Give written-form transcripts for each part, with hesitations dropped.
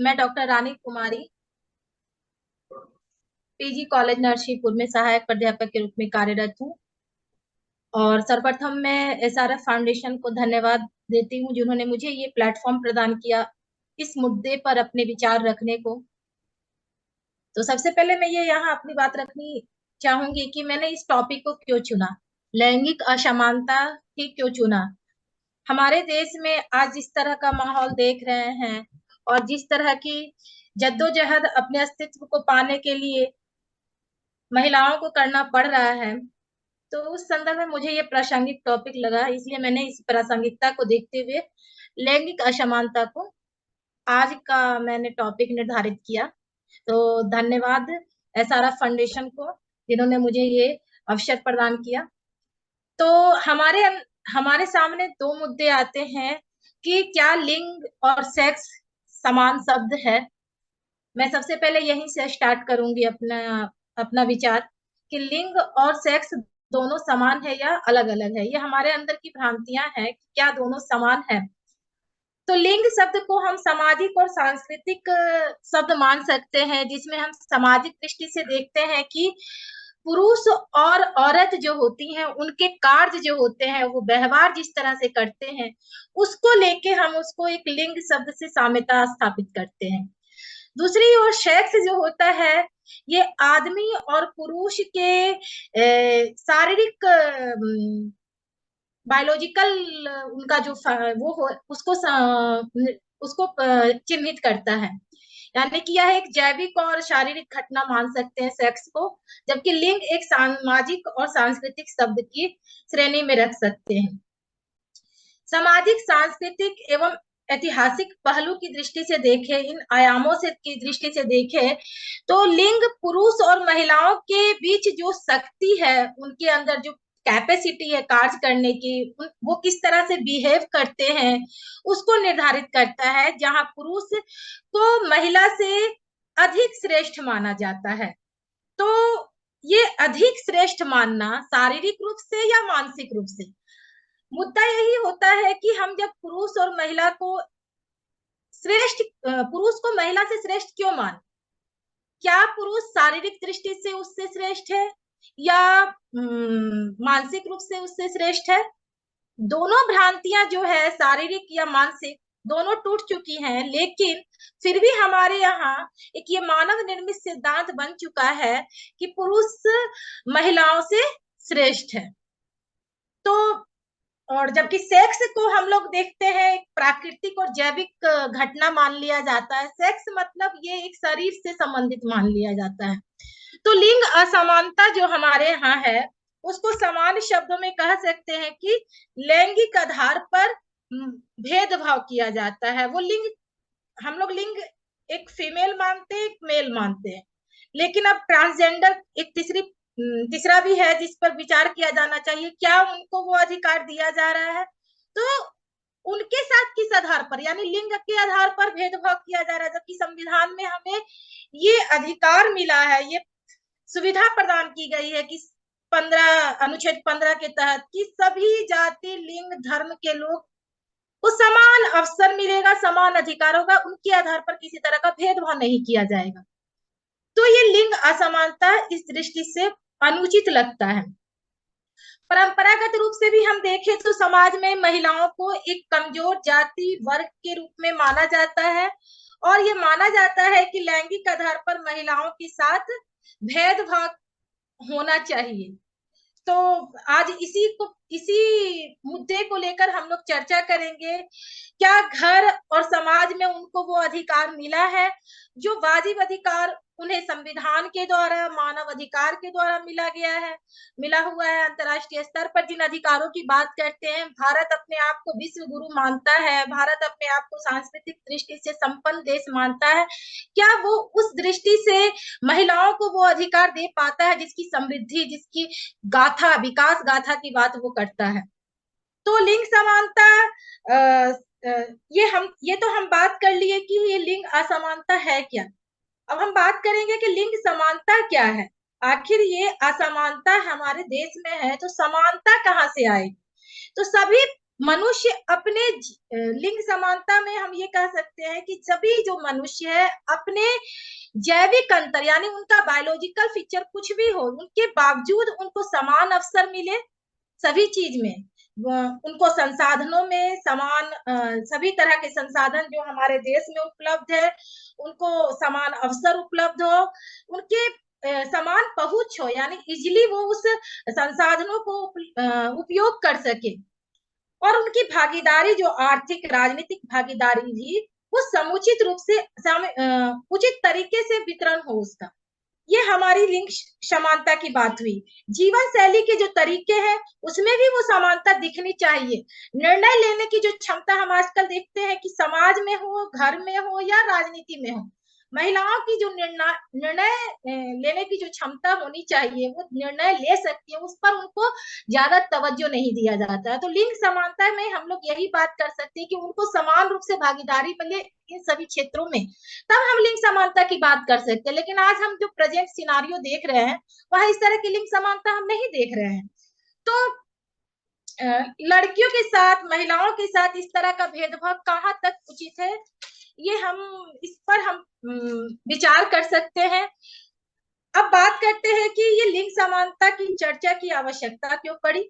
मैं doctor Rani Kumari PG college Narsinghpur में सहायक प्राध्यापक के रूप में कार्यरत हूँ। और सर्वप्रथम मैं एसआरएफ फाउंडेशन को धन्यवाद देती हूँ जिन्होंने मुझे ये प्लेटफॉर्म प्रदान किया इस मुद्दे पर अपने विचार रखने को। तो सबसे पहले मैं ये यहाँ अपनी बात रखनी चाहूंगी कि मैंने इस टॉपिक को क्यों चुना, लैंगिक असमानता ही क्यों चुना। हमारे देश में आज जिस तरह का माहौल देख रहे हैं और जिस तरह की जद्दोजहद अपने अस्तित्व को पाने के लिए महिलाओं को करना पड़ रहा है, तो उस संदर्भ में मुझे ये प्रासंगिक टॉपिक लगा, इसलिए मैंने इस प्रासंगिकता को देखते हुए लैंगिक असमानता को आज का मैंने टॉपिक निर्धारित किया। तो धन्यवाद एसआरएफ फाउंडेशन को जिन्होंने मुझे ये अवसर प्रदान किया। तो हमारे हमारे सामने दो मुद्दे आते हैं कि क्या लिंग और सेक्स समान शब्द है। मैं सबसे पहले यहीं से स्टार्ट करूंगी अपना अपना विचार कि लिंग और सेक्स दोनों समान है या अलग अलग है। ये हमारे अंदर की भ्रांतियां हैं कि क्या दोनों समान है। तो लिंग शब्द को हम सामाजिक और सांस्कृतिक शब्द मान सकते हैं, जिसमें हम सामाजिक दृष्टि से देखते हैं कि पुरुष और औरत जो होती हैं उनके कार्य जो होते हैं, वो व्यवहार जिस तरह से करते हैं, उसको लेके हम उसको एक लिंग शब्द से साम्यता स्थापित करते हैं। दूसरी ओर सेक्स जो होता है, ये आदमी और पुरुष के शारीरिक बायोलॉजिकल उनका जो वो हो उसको चिन्हित करता है। यानी कि यह एक जैविक और शारीरिक घटना मान सकते हैं सेक्स को, जबकि लिंग एक सामाजिक और सांस्कृतिक शब्द की श्रेणी में रख सकते हैं। सामाजिक, सांस्कृतिक एवं ऐतिहासिक पहलू की दृष्टि से देखें, इन आयामों से की दृष्टि से देखें, तो लिंग पुरुष और महिलाओं के बीच जो शक्ति है, उनके अंदर जो कैपेसिटी है कार्य करने की, वो किस तरह से बिहेव करते हैं, उसको निर्धारित करता है। जहां पुरुष को महिला से अधिक श्रेष्ठ माना जाता है। तो ये अधिक श्रेष्ठ मानना शारीरिक रूप से या मानसिक रूप से, मुद्दा यही होता है कि हम जब पुरुष और महिला को श्रेष्ठ, पुरुष को महिला से श्रेष्ठ क्यों मान, क्या पुरुष शारीरिक दृष्टि से उससे श्रेष्ठ है या मानसिक रूप से उससे श्रेष्ठ है। दोनों भ्रांतियां जो है शारीरिक या मानसिक दोनों टूट चुकी हैं, लेकिन फिर भी हमारे यहाँ एक ये मानव निर्मित सिद्धांत बन चुका है कि पुरुष महिलाओं से श्रेष्ठ है। तो और जबकि सेक्स को हम लोग देखते हैं एक प्राकृतिक और जैविक घटना मान लिया जाता है। सेक्स मतलब ये एक शरीर से संबंधित मान लिया जाता है। तो लिंग असमानता जो हमारे यहाँ है, उसको समान शब्दों में कह सकते हैं कि लैंगिक आधार पर भेदभाव किया जाता है। वो लिंग, हम लोग लिंग एक फीमेल मानते हैं, एक मेल मानते हैं, लेकिन अब ट्रांसजेंडर एक तीसरा भी है जिस पर विचार किया जाना चाहिए। क्या उनको वो अधिकार दिया जा रहा है? तो उनके साथ किस आधार पर, यानी लिंग के आधार पर भेदभाव किया जा रहा है, जबकि संविधान में हमें ये अधिकार मिला है, ये सुविधा प्रदान की गई है कि 15 अनुच्छेद 15 के तहत कि सभी जाति लिंग धर्म के लोग को समान अवसर मिलेगा, समान अधिकार होगा, उनके आधार पर किसी तरह का भेदभाव नहीं किया जाएगा। तो ये लिंग असमानता इस दृष्टि से अनुचित लगता है। परंपरागत रूप से भी हम देखें तो समाज में महिलाओं को एक कमजोर जाति वर्ग के रूप में माना जाता है, और ये माना जाता है कि लैंगिक आधार पर महिलाओं के साथ भेदभाव होना चाहिए। तो आज इसी मुद्दे को लेकर हम लोग चर्चा करेंगे। क्या घर और समाज में उनको वो अधिकार मिला है जो वाजिब अधिकार उन्हें संविधान के द्वारा, मानव अधिकार के द्वारा मिला हुआ है। अंतर्राष्ट्रीय स्तर पर जिन अधिकारों की बात करते हैं, भारत अपने आप को विश्व गुरु मानता है, भारत अपने आप को सांस्कृतिक दृष्टि से संपन्न देश मानता है, क्या वो उस दृष्टि से महिलाओं को वो अधिकार दे पाता है जिसकी समृद्धि, जिसकी गाथा, विकास गाथा की बात वो करता है। तो लिंग समानता, ये तो हम बात कर लिए कि ये लिंग असमानता है क्या। अब हम बात करेंगे कि लिंग समानता क्या है। आखिर ये असमानता हमारे देश में है, तो समानता कहाँ से आएगी। तो सभी मनुष्य अपने लिंग समानता में हम ये कह सकते हैं कि सभी जो मनुष्य है अपने जैविक अंतर यानी उनका बायोलॉजिकल फीचर कुछ भी हो, उनके बावजूद उनको समान अवसर मिले सभी चीज में, उनको संसाधनों में समान सभी तरह के संसाधन जो हमारे देश में उपलब्ध है उनको समान अवसर उपलब्ध हो, उनके समान पहुंच हो, यानी इजिली वो उस संसाधनों को उपयोग कर सके, और उनकी भागीदारी जो आर्थिक राजनीतिक भागीदारी भी वो समुचित रूप से उचित तरीके से वितरण हो उसका। ये हमारी लिंग समानता की बात हुई। जीवन शैली के जो तरीके हैं उसमें भी वो समानता दिखनी चाहिए। निर्णय लेने की जो क्षमता हम आजकल देखते हैं कि समाज में हो, घर में हो या राजनीति में हो, महिलाओं की जो निर्णय लेने की जो क्षमता होनी चाहिए वो निर्णय ले सकती है, उस पर उनको ज्यादा तवज्जो नहीं दिया जाता है। तो लिंग समानता में हम लोग यही बात कर सकते हैं कि उनको समान रूप से भागीदारी मिले इन सभी क्षेत्रों में, तब हम लिंग समानता की बात कर सकते हैं। लेकिन आज हम जो प्रेजेंट सिनारियो देख रहे हैं वह इस तरह की लिंग समानता हम नहीं देख रहे हैं। तो लड़कियों के साथ महिलाओं के साथ इस तरह का भेदभाव कहाँ तक उचित है, ये हम इस पर हम विचार कर सकते हैं। अब बात करते हैं कि ये लिंग समानता की चर्चा की आवश्यकता क्यों पड़ी।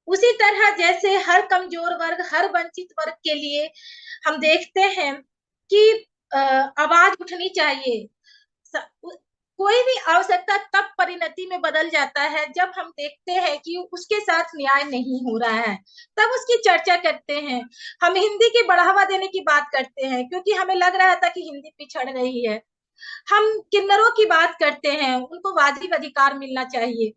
उसी तरह जैसे हर कमजोर वर्ग, हर वंचित वर्ग के लिए हम देखते हैं कि आवाज उठनी चाहिए। कोई भी आवश्यकता तब परिणति में बदल जाता है जब हम देखते हैं कि उसके साथ न्याय नहीं हो रहा है, तब उसकी चर्चा करते हैं। हम हिंदी की बढ़ावा देने की बात करते हैं क्योंकि हमें लग रहा था कि हिंदी पिछड़ रही है। हम किन्नरों की बात करते हैं, उनको वाजिब अधिकार मिलना चाहिए।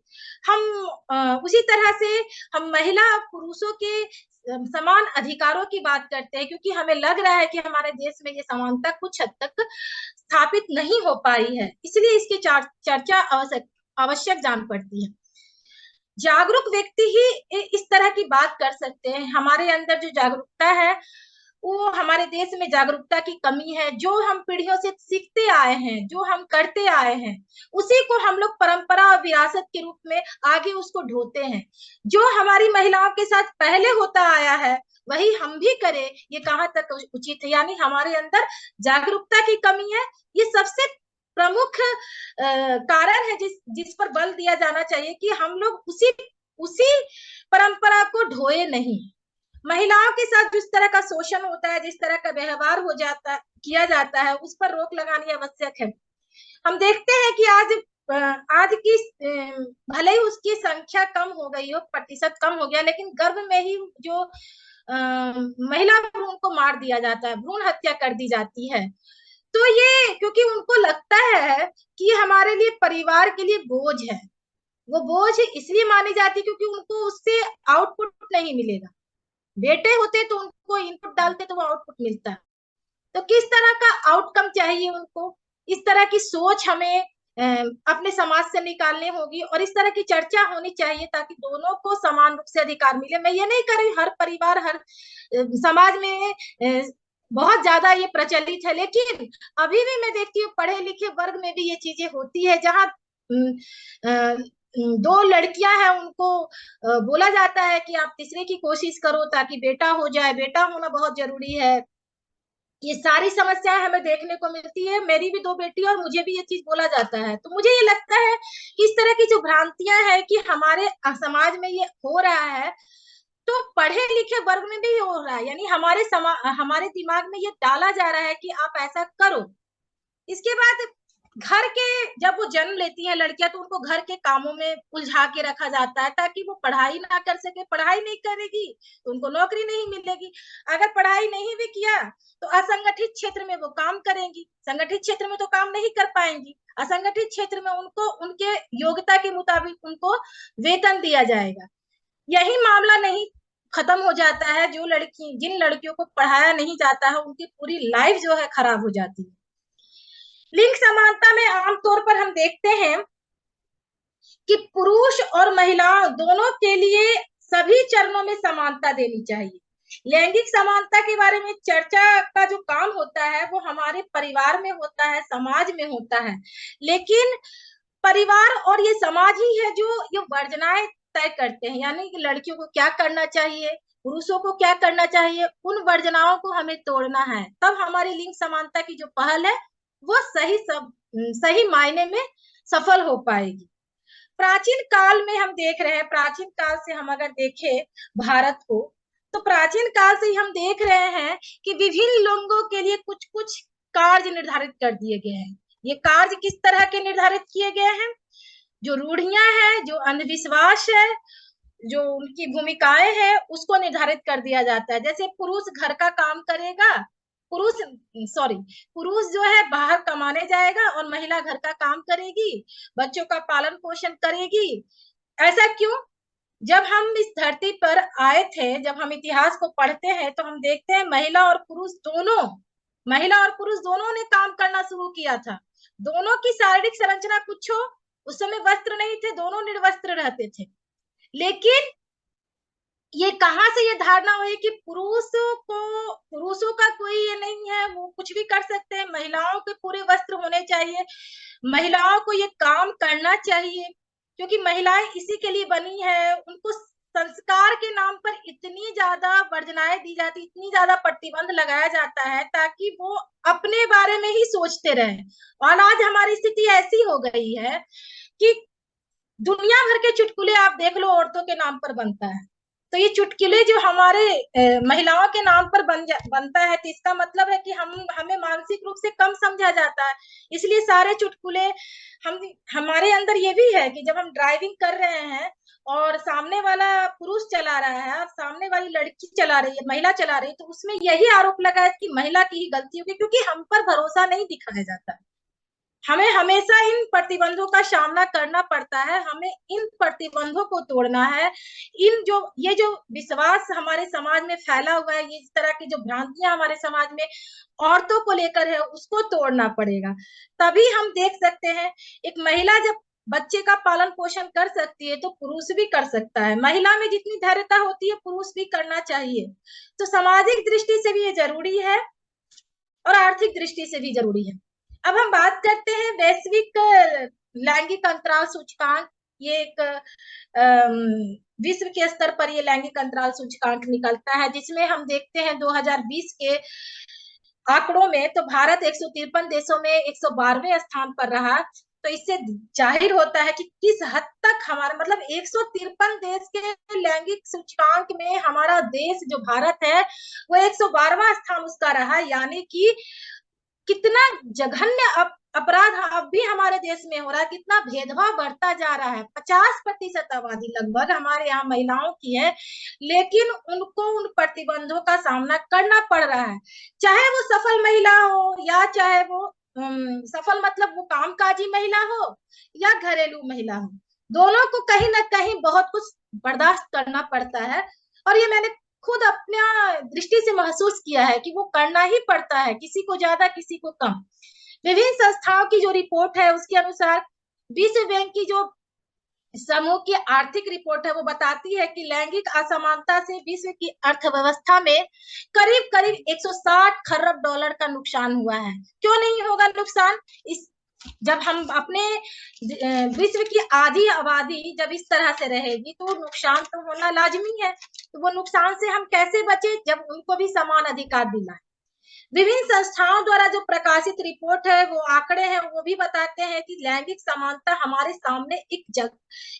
हम उसी तरह से हम महिला पुरुषों के समान अधिकारों की बात करते हैं क्योंकि हमें लग रहा है कि हमारे देश में ये समानता कुछ हद तक स्थापित नहीं हो पाई है, इसलिए इसकी चर्चा आवश्यक जान पड़ती है। जागरूक व्यक्ति ही इस तरह की बात कर सकते हैं। हमारे अंदर जो जागरूकता है वो हमारे देश में जागरूकता की कमी है। जो हम पीढ़ियों से सीखते आए हैं, जो हम करते आए हैं, उसी को हम लोग परंपरा और विरासत के रूप में आगे उसको ढोते हैं। जो हमारी महिलाओं के साथ पहले होता आया है वही हम भी करें, ये कहाँ तक उचित है। यानी हमारे अंदर जागरूकता की कमी है। ये सबसे प्रमुख कारण है जिस पर बल दिया जाना चाहिए कि हम लोग उसी उसी परंपरा को ढोए नहीं। महिलाओं के साथ जिस तरह का शोषण होता है, जिस तरह का व्यवहार हो जाता किया जाता है, उस पर रोक लगानी आवश्यक है। हम देखते हैं कि आज की भले ही उसकी संख्या कम हो गई हो, प्रतिशत कम हो गया, लेकिन गर्भ में ही जो महिला भ्रूण को मार दिया जाता है, भ्रूण हत्या कर दी जाती है। तो ये क्योंकि उनको लगता है कि हमारे लिए परिवार के लिए बोझ है। वो बोझ इसलिए मानी जाती क्योंकि उनको उससे आउटपुट नहीं मिलेगा। बेटे होते तो उनको इनपुट डालते तो वो आउटपुट मिलता। तो किस तरह का आउटकम चाहिए उनको, इस तरह की सोच हमें अपने समाज से निकालनी होगी और इस तरह की चर्चा होनी चाहिए ताकि दोनों को समान रूप से अधिकार मिले। मैं ये नहीं कर रही हर परिवार हर समाज में बहुत ज्यादा ये प्रचलित है, लेकिन अभी भी मैं देखती हूँ पढ़े लिखे वर्ग में भी ये चीजें होती है जहाँ दो लड़कियां हैं उनको बोला जाता है कि आप तीसरे की कोशिश करो ताकि बेटा हो जाए, बेटा होना बहुत जरूरी है। ये सारी समस्याएं हमें देखने को मिलती है। मेरी भी दो बेटी और मुझे भी ये चीज बोला जाता है। तो मुझे ये लगता है कि इस तरह की जो भ्रांतियां हैं कि हमारे समाज में ये हो रहा है, तो पढ़े लिखे वर्ग में भी हो रहा है। यानी हमारे दिमाग में ये डाला जा रहा है कि आप ऐसा करो। इसके बाद घर के जब वो जन्म लेती हैं लड़कियां तो उनको घर के कामों में उलझा के रखा जाता है ताकि वो पढ़ाई ना कर सके। पढ़ाई नहीं करेगी तो उनको नौकरी नहीं मिलेगी। अगर पढ़ाई नहीं भी किया तो असंगठित क्षेत्र में वो काम करेंगी, संगठित क्षेत्र में तो काम नहीं कर पाएंगी। असंगठित क्षेत्र में उनको उनके योग्यता के मुताबिक उनको वेतन दिया जाएगा। यही मामला नहीं खत्म हो जाता है, जिन लड़कियों को पढ़ाया नहीं जाता है उनकी पूरी लाइफ जो है खराब हो जाती है। लिंग समानता में आमतौर पर हम देखते हैं कि पुरुष और महिलाओं दोनों के लिए सभी चरणों में समानता देनी चाहिए। लैंगिक समानता के बारे में चर्चा का जो काम होता है वो हमारे परिवार में होता है, समाज में होता है, लेकिन परिवार और ये समाज ही है जो ये वर्जनाएं तय करते हैं। यानी कि लड़कियों को क्या करना चाहिए, पुरुषों को क्या करना चाहिए, उन वर्जनाओं को हमें तोड़ना है, तब हमारी लिंग समानता की जो पहल है वो सही मायने में सफल हो पाएगी। प्राचीन काल में हम देख रहे हैं, प्राचीन काल से हम अगर देखें भारत को, तो प्राचीन काल से ही हम देख रहे हैं कि विभिन्न लोगों के लिए कुछ कुछ कार्य निर्धारित कर दिए गए हैं। ये कार्य किस तरह के निर्धारित किए गए हैं, जो रूढ़ियां हैं, जो अंधविश्वास है, जो उनकी भूमिकाएं हैं, उसको निर्धारित कर दिया जाता है। जैसे पुरुष घर का काम करेगा, पुरुष सॉरी पुरुष जो है बाहर कमाने जाएगा और महिला घर का काम करेगी, बच्चों का पालन पोषण करेगी। ऐसा क्यों? जब हम इस धरती पर आए थे, जब हम इतिहास को पढ़ते हैं तो हम देखते हैं महिला और पुरुष दोनों ने काम करना शुरू किया था। दोनों की शारीरिक संरचना कुछ हो, उस समय वस्त्र नहीं थे, दोनों निर्वस्त्र रहते थे। लेकिन ये कहाँ से ये धारणा हुई कि पुरुषों का कोई ये नहीं है, वो कुछ भी कर सकते हैं, महिलाओं के पूरे वस्त्र होने चाहिए, महिलाओं को ये काम करना चाहिए, क्योंकि महिलाएं इसी के लिए बनी है। उनको संस्कार के नाम पर इतनी ज्यादा वर्जनाएं दी जाती, इतनी ज्यादा प्रतिबंध लगाया जाता है ताकि वो अपने बारे में ही सोचते रहे। और आज हमारी स्थिति ऐसी हो गई है कि दुनिया भर के चुटकुले आप देख लो औरतों के नाम पर बनता है। तो ये चुटकुले जो हमारे महिलाओं के नाम पर बनता है, तो इसका मतलब है कि हमें मानसिक रूप से कम समझा जाता है। इसलिए सारे चुटकुले हमारे अंदर ये भी है कि जब हम ड्राइविंग कर रहे हैं और सामने वाला पुरुष चला रहा है और सामने वाली लड़की चला रही है, महिला चला रही है, तो उसमें यही आरोप लगा है कि महिला की ही गलती होगी, क्योंकि हम पर भरोसा नहीं दिखाया जाता। हमें हमेशा इन प्रतिबंधों का सामना करना पड़ता है, हमें इन प्रतिबंधों को तोड़ना है। ये जो विश्वास हमारे समाज में फैला हुआ है, ये इस तरह की जो भ्रांतियां हमारे समाज में औरतों को लेकर है, उसको तोड़ना पड़ेगा। तभी हम देख सकते हैं, एक महिला जब बच्चे का पालन पोषण कर सकती है तो पुरुष भी कर सकता है। महिला में जितनी धैर्यता होती है पुरुष भी करना चाहिए। तो सामाजिक दृष्टि से भी ये जरूरी है और आर्थिक दृष्टि से भी जरूरी है। अब हम बात करते हैं वैश्विक लैंगिक अंतराल सूचकांक। ये एक विश्व के स्तर पर ये लैंगिक अंतराल सूचकांक निकलता है, जिसमें हम देखते हैं 2020 के आंकड़ों में तो भारत 153 देशों में 112वें स्थान पर रहा। तो इससे जाहिर होता है कि किस हद तक हमारा मतलब 153 देश के लैंगिक सूचकांक में हमारा देश जो भारत है वो 112वां स्थान उसका रहा। यानी कि कितना जघन्य अपराध अब भी हमारे देश में हो रहा है, कितना भेदभाव बढ़ता जा रहा है। 50% आबादी लगभग हमारे यहाँ महिलाओं की है, लेकिन उनको उन प्रतिबंधों का सामना करना पड़ रहा है। चाहे वो सफल महिला हो या चाहे वो सफल मतलब वो कामकाजी महिला हो या घरेलू महिला हो, दोनों को कहीं ना कहीं बहुत कुछ बर्दाश्त करना पड़ता है। और ये मैंने खुद अपना दृष्टि से महसूस किया है कि वो करना ही पड़ता है, किसी को ज्यादा किसी को कम। विभिन्न संस्थाओं की जो रिपोर्ट है उसके अनुसार विश्व बैंक की जो समूह की आर्थिक रिपोर्ट है वो बताती है कि लैंगिक असमानता से विश्व की अर्थव्यवस्था में करीब करीब 160 खरब डॉलर का नुकसान हुआ है। क्यों नहीं होगा नुकसान? इस जब हम अपने विश्व की आधी आबादी जब इस तरह से रहेगी तो नुकसान तो होना लाजमी है। तो वो नुकसान से हम कैसे बचे जब उनको भी समान अधिकार दिलाए। विभिन्न संस्थाओं द्वारा जो प्रकाशित रिपोर्ट है वो आंकड़े हैं वो भी बताते हैं कि लैंगिक समानता हमारे सामने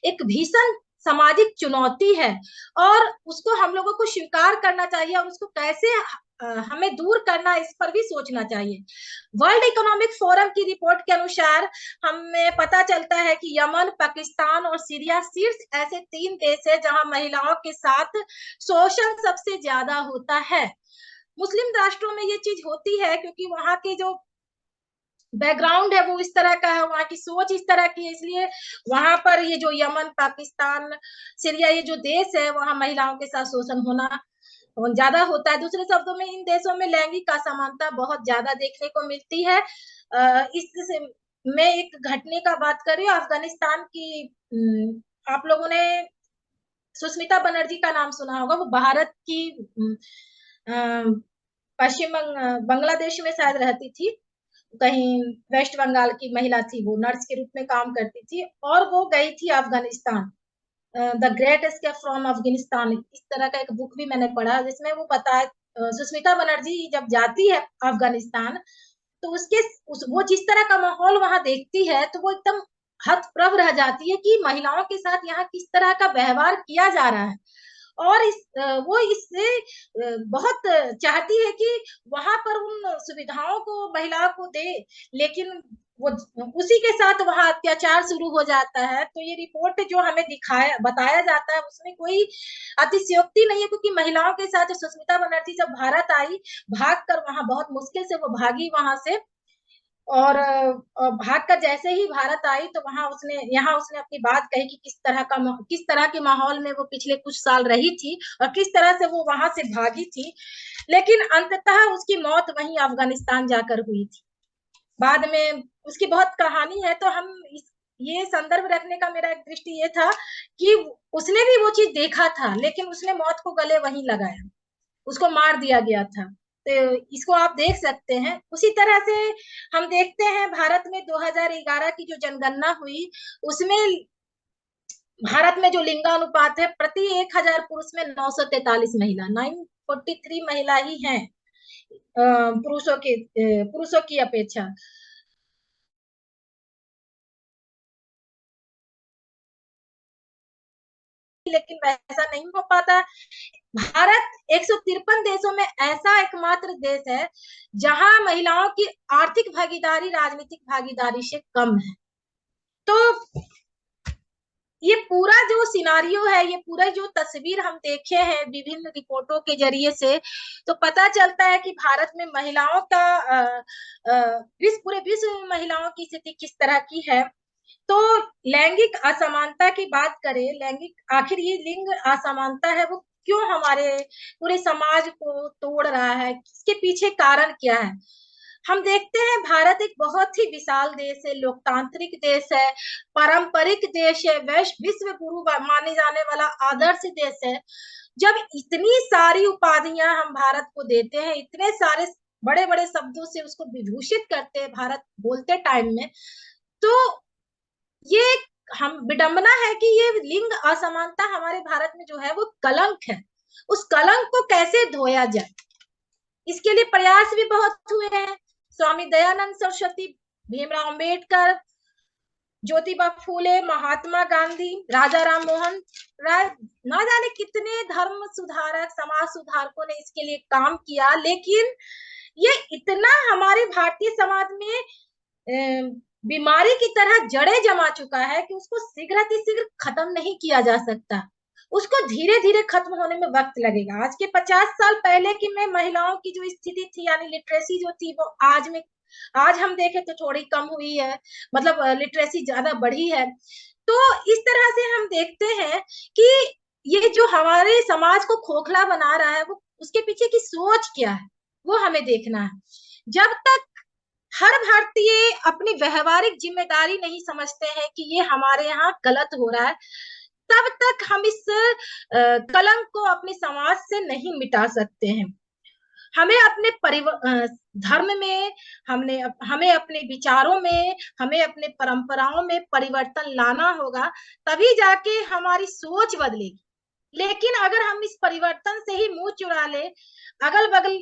एक भीषण सामाजिक चुनौती है और उसको हम लोगों को स्वीकार करना चाहिए और उसको कैसे हमें दूर करना इस पर भी सोचना चाहिए। वर्ल्ड इकोनॉमिक फोरम की रिपोर्ट के अनुसार हमें पता चलता है कि यमन, पाकिस्तान और सीरिया शीर्ष ऐसे 3 देश है जहां महिलाओं के साथ शोषण सबसे ज्यादा होता है। मुस्लिम राष्ट्रों में ये चीज होती है क्योंकि वहां के जो बैकग्राउंड है वो इस तरह का है, वहां की सोच इस तरह की है, इसलिए वहां पर ये जो यमन, पाकिस्तान, सीरिया ये जो देश है वहां महिलाओं के साथ शोषण होना ज्यादा होता है। दूसरे शब्दों में इन देशों में लैंगिक असमानता बहुत ज्यादा देखने को मिलती है। इस मैं एक घटने का बात कर रही हूँ अफगानिस्तान की। आप लोगों ने सुष्मिता बनर्जी का नाम सुना होगा, वो भारत की पश्चिम बांग्लादेश में शायद रहती थी, कहीं वेस्ट बंगाल की महिला थी, वो नर्स के रूप में काम करती थी और वो गई थी Afghanistan. The great escape from Afghanistan, इस तरह का एक बुक भी मैंने पढ़ा, जिसमें वो बताया सुष्मिता बनर्जी जब जाती है अफगानिस्तान, तो वो जिस तरह का माहौल वहां देखती है तो वो एकदम हतप्रभ रह जाती है कि महिलाओं के साथ यहाँ किस तरह का व्यवहार किया जा रहा है। और वो इससे बहुत चाहती है कि वहां पर उन सुविधाओं को महिलाओं को दे, लेकिन वो उसी के साथ वहां अत्याचार शुरू हो जाता है। तो ये रिपोर्ट जो हमें दिखाया बताया जाता है उसमें कोई अतिशयोक्ति नहीं है, क्योंकि महिलाओं के साथ सुष्मिता बनर्जी जब भारत आई, भाग कर वहां बहुत मुश्किल से वो भागी वहां से, और भाग कर जैसे ही भारत आई तो यहाँ उसने अपनी बात कही कि किस तरह के माहौल में वो पिछले कुछ साल रही थी और किस तरह से वो वहां से भागी थी। लेकिन अंततः उसकी मौत वहीं अफगानिस्तान जाकर हुई थी। बाद में उसकी बहुत कहानी है, तो ये संदर्भ रखने का मेरा एक दृष्टि ये था कि उसने भी वो चीज देखा था, लेकिन उसने मौत को गले वहीं लगाया, उसको मार दिया गया था। तो इसको आप देख सकते हैं। उसी तरह से हम देखते हैं भारत में 2011 की जो जनगणना हुई, उसमें भारत में जो लिंगानुपात है, प्रति 1000 पुरुष में 943 महिला, 943 महिला ही हैं पुरुषों की अपेक्षा। लेकिन वैसा नहीं हो पाता। भारत 153 देशों में ऐसा एकमात्र देश है जहां महिलाओं की आर्थिक भागीदारी राजनीतिक भागीदारी से कम है। तो ये पूरा जो सिनारियो है, ये पूरा जो तस्वीर हम देखे हैं विभिन्न रिपोर्टों के जरिए से, तो पता चलता है कि भारत में महिलाओं का पूरे विश्व में महिलाओं की स्थिति किस तरह की है। तो लैंगिक असमानता की बात करें, लैंगिक आखिर ये लिंग असमानता है वो क्यों हमारे पूरे समाज को तोड़ रहा है, इसके पीछे कारण क्या है। हम देखते हैं भारत एक बहुत ही विशाल देश है, लोकतांत्रिक देश है, पारंपरिक देश है, विश्व गुरु माने जाने वाला आदर्श देश है। जब इतनी सारी उपाधियां हम भारत को देते हैं, इतने सारे बड़े बड़े शब्दों से उसको विभूषित करते हैं भारत बोलते टाइम में, तो ये हम विडंबना है कि ये लिंग असमानता हमारे भारत में जो है वो कलंक है। उस कलंक को कैसे धोया जाए, इसके लिए प्रयास भी बहुत हुए हैं। स्वामी दयानंद सरस्वती, भीमराव अंबेडकर, ज्योतिबा फूले, महात्मा गांधी, राजा राम मोहन राय, ना जाने कितने धर्म सुधारक समाज सुधारकों ने इसके लिए काम किया, लेकिन ये इतना हमारे भारतीय समाज में बीमारी की तरह जड़े जमा चुका है कि उसको शीघ्र खत्म नहीं किया जा सकता। उसको धीरे धीरे खत्म होने में वक्त लगेगा। आज के 50 साल पहले की में महिलाओं की जो स्थिति थी, यानी लिटरेसी जो थी, वो आज हम देखें तो थोड़ी कम हुई है, मतलब लिटरेसी ज्यादा बढ़ी है। तो इस तरह से हम देखते हैं कि ये जो हमारे समाज को खोखला बना रहा है, वो उसके पीछे की सोच क्या है वो हमें देखना है। जब तक हर भारतीय अपनी व्यवहारिक जिम्मेदारी नहीं समझते हैं कि ये हमारे यहाँ गलत हो रहा है, तब तक हम इस कलंक को अपने समाज से नहीं मिटा सकते हैं। हमें अपने धर्म में, हमें अपने विचारों में, हमें अपने परंपराओं में परिवर्तन लाना होगा, तभी जाके हमारी सोच बदलेगी। लेकिन अगर हम इस परिवर्तन से ही मुंह चुरा ले, अगल बगल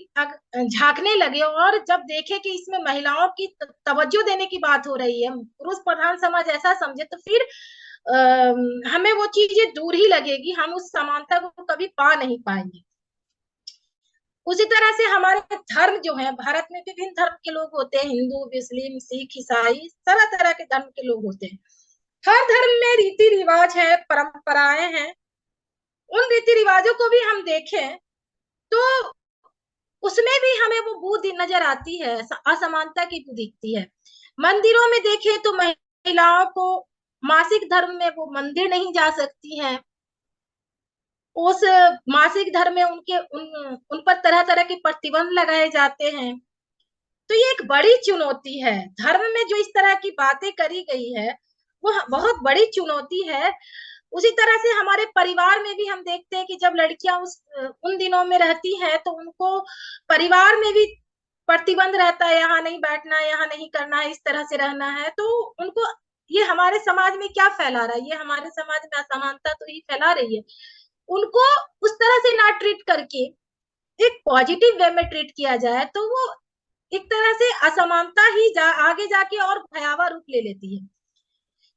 झांकने लगे और जब देखे कि इसमें महिलाओं की तवज्जो देने की बात हो रही है, पुरुष प्रधान समाज ऐसा समझे, तो फिर हमें वो चीजें दूर ही लगेगी, हम उस समानता को कभी पा नहीं पाएंगे। उसी तरह से हमारे धर्म जो है, भारत में विभिन्न धर्म के लोग होते हैं, हिंदू, मुस्लिम, सिख, ईसाई, तरह तरह के धर्म के लोग होते हैं। हर धर्म में रीति रिवाज है, परंपराएं हैं। उन रीति रिवाजों को भी हम देखें तो उसमें भी हमें वो बू नजर आती है, असमानता की बू दिखती है। मंदिरों में देखें तो महिलाओं को मासिक धर्म में वो मंदिर नहीं जा सकती हैं। उस मासिक धर्म में उन पर तरह तरह के प्रतिबंध लगाए जाते हैं। तो ये एक बड़ी चुनौती है। धर्म में जो इस तरह की बातें करी गई है वो बहुत बड़ी चुनौती है। उसी तरह से हमारे परिवार में भी हम देखते हैं कि जब लड़कियां उन दिनों में रहती हैं तो उनको परिवार में भी प्रतिबंध रहता है, यहाँ नहीं बैठना है, यहाँ नहीं करना है, इस तरह से रहना है। तो उनको ये हमारे समाज में क्या फैला रहा है, ये हमारे समाज में असमानता तो ही फैला रही है। उनको उस तरह से ना ट्रीट करके एक पॉजिटिव वे में ट्रीट किया जाए तो वो एक तरह से असमानता ही आगे जाके और भयावह रूप ले लेती है।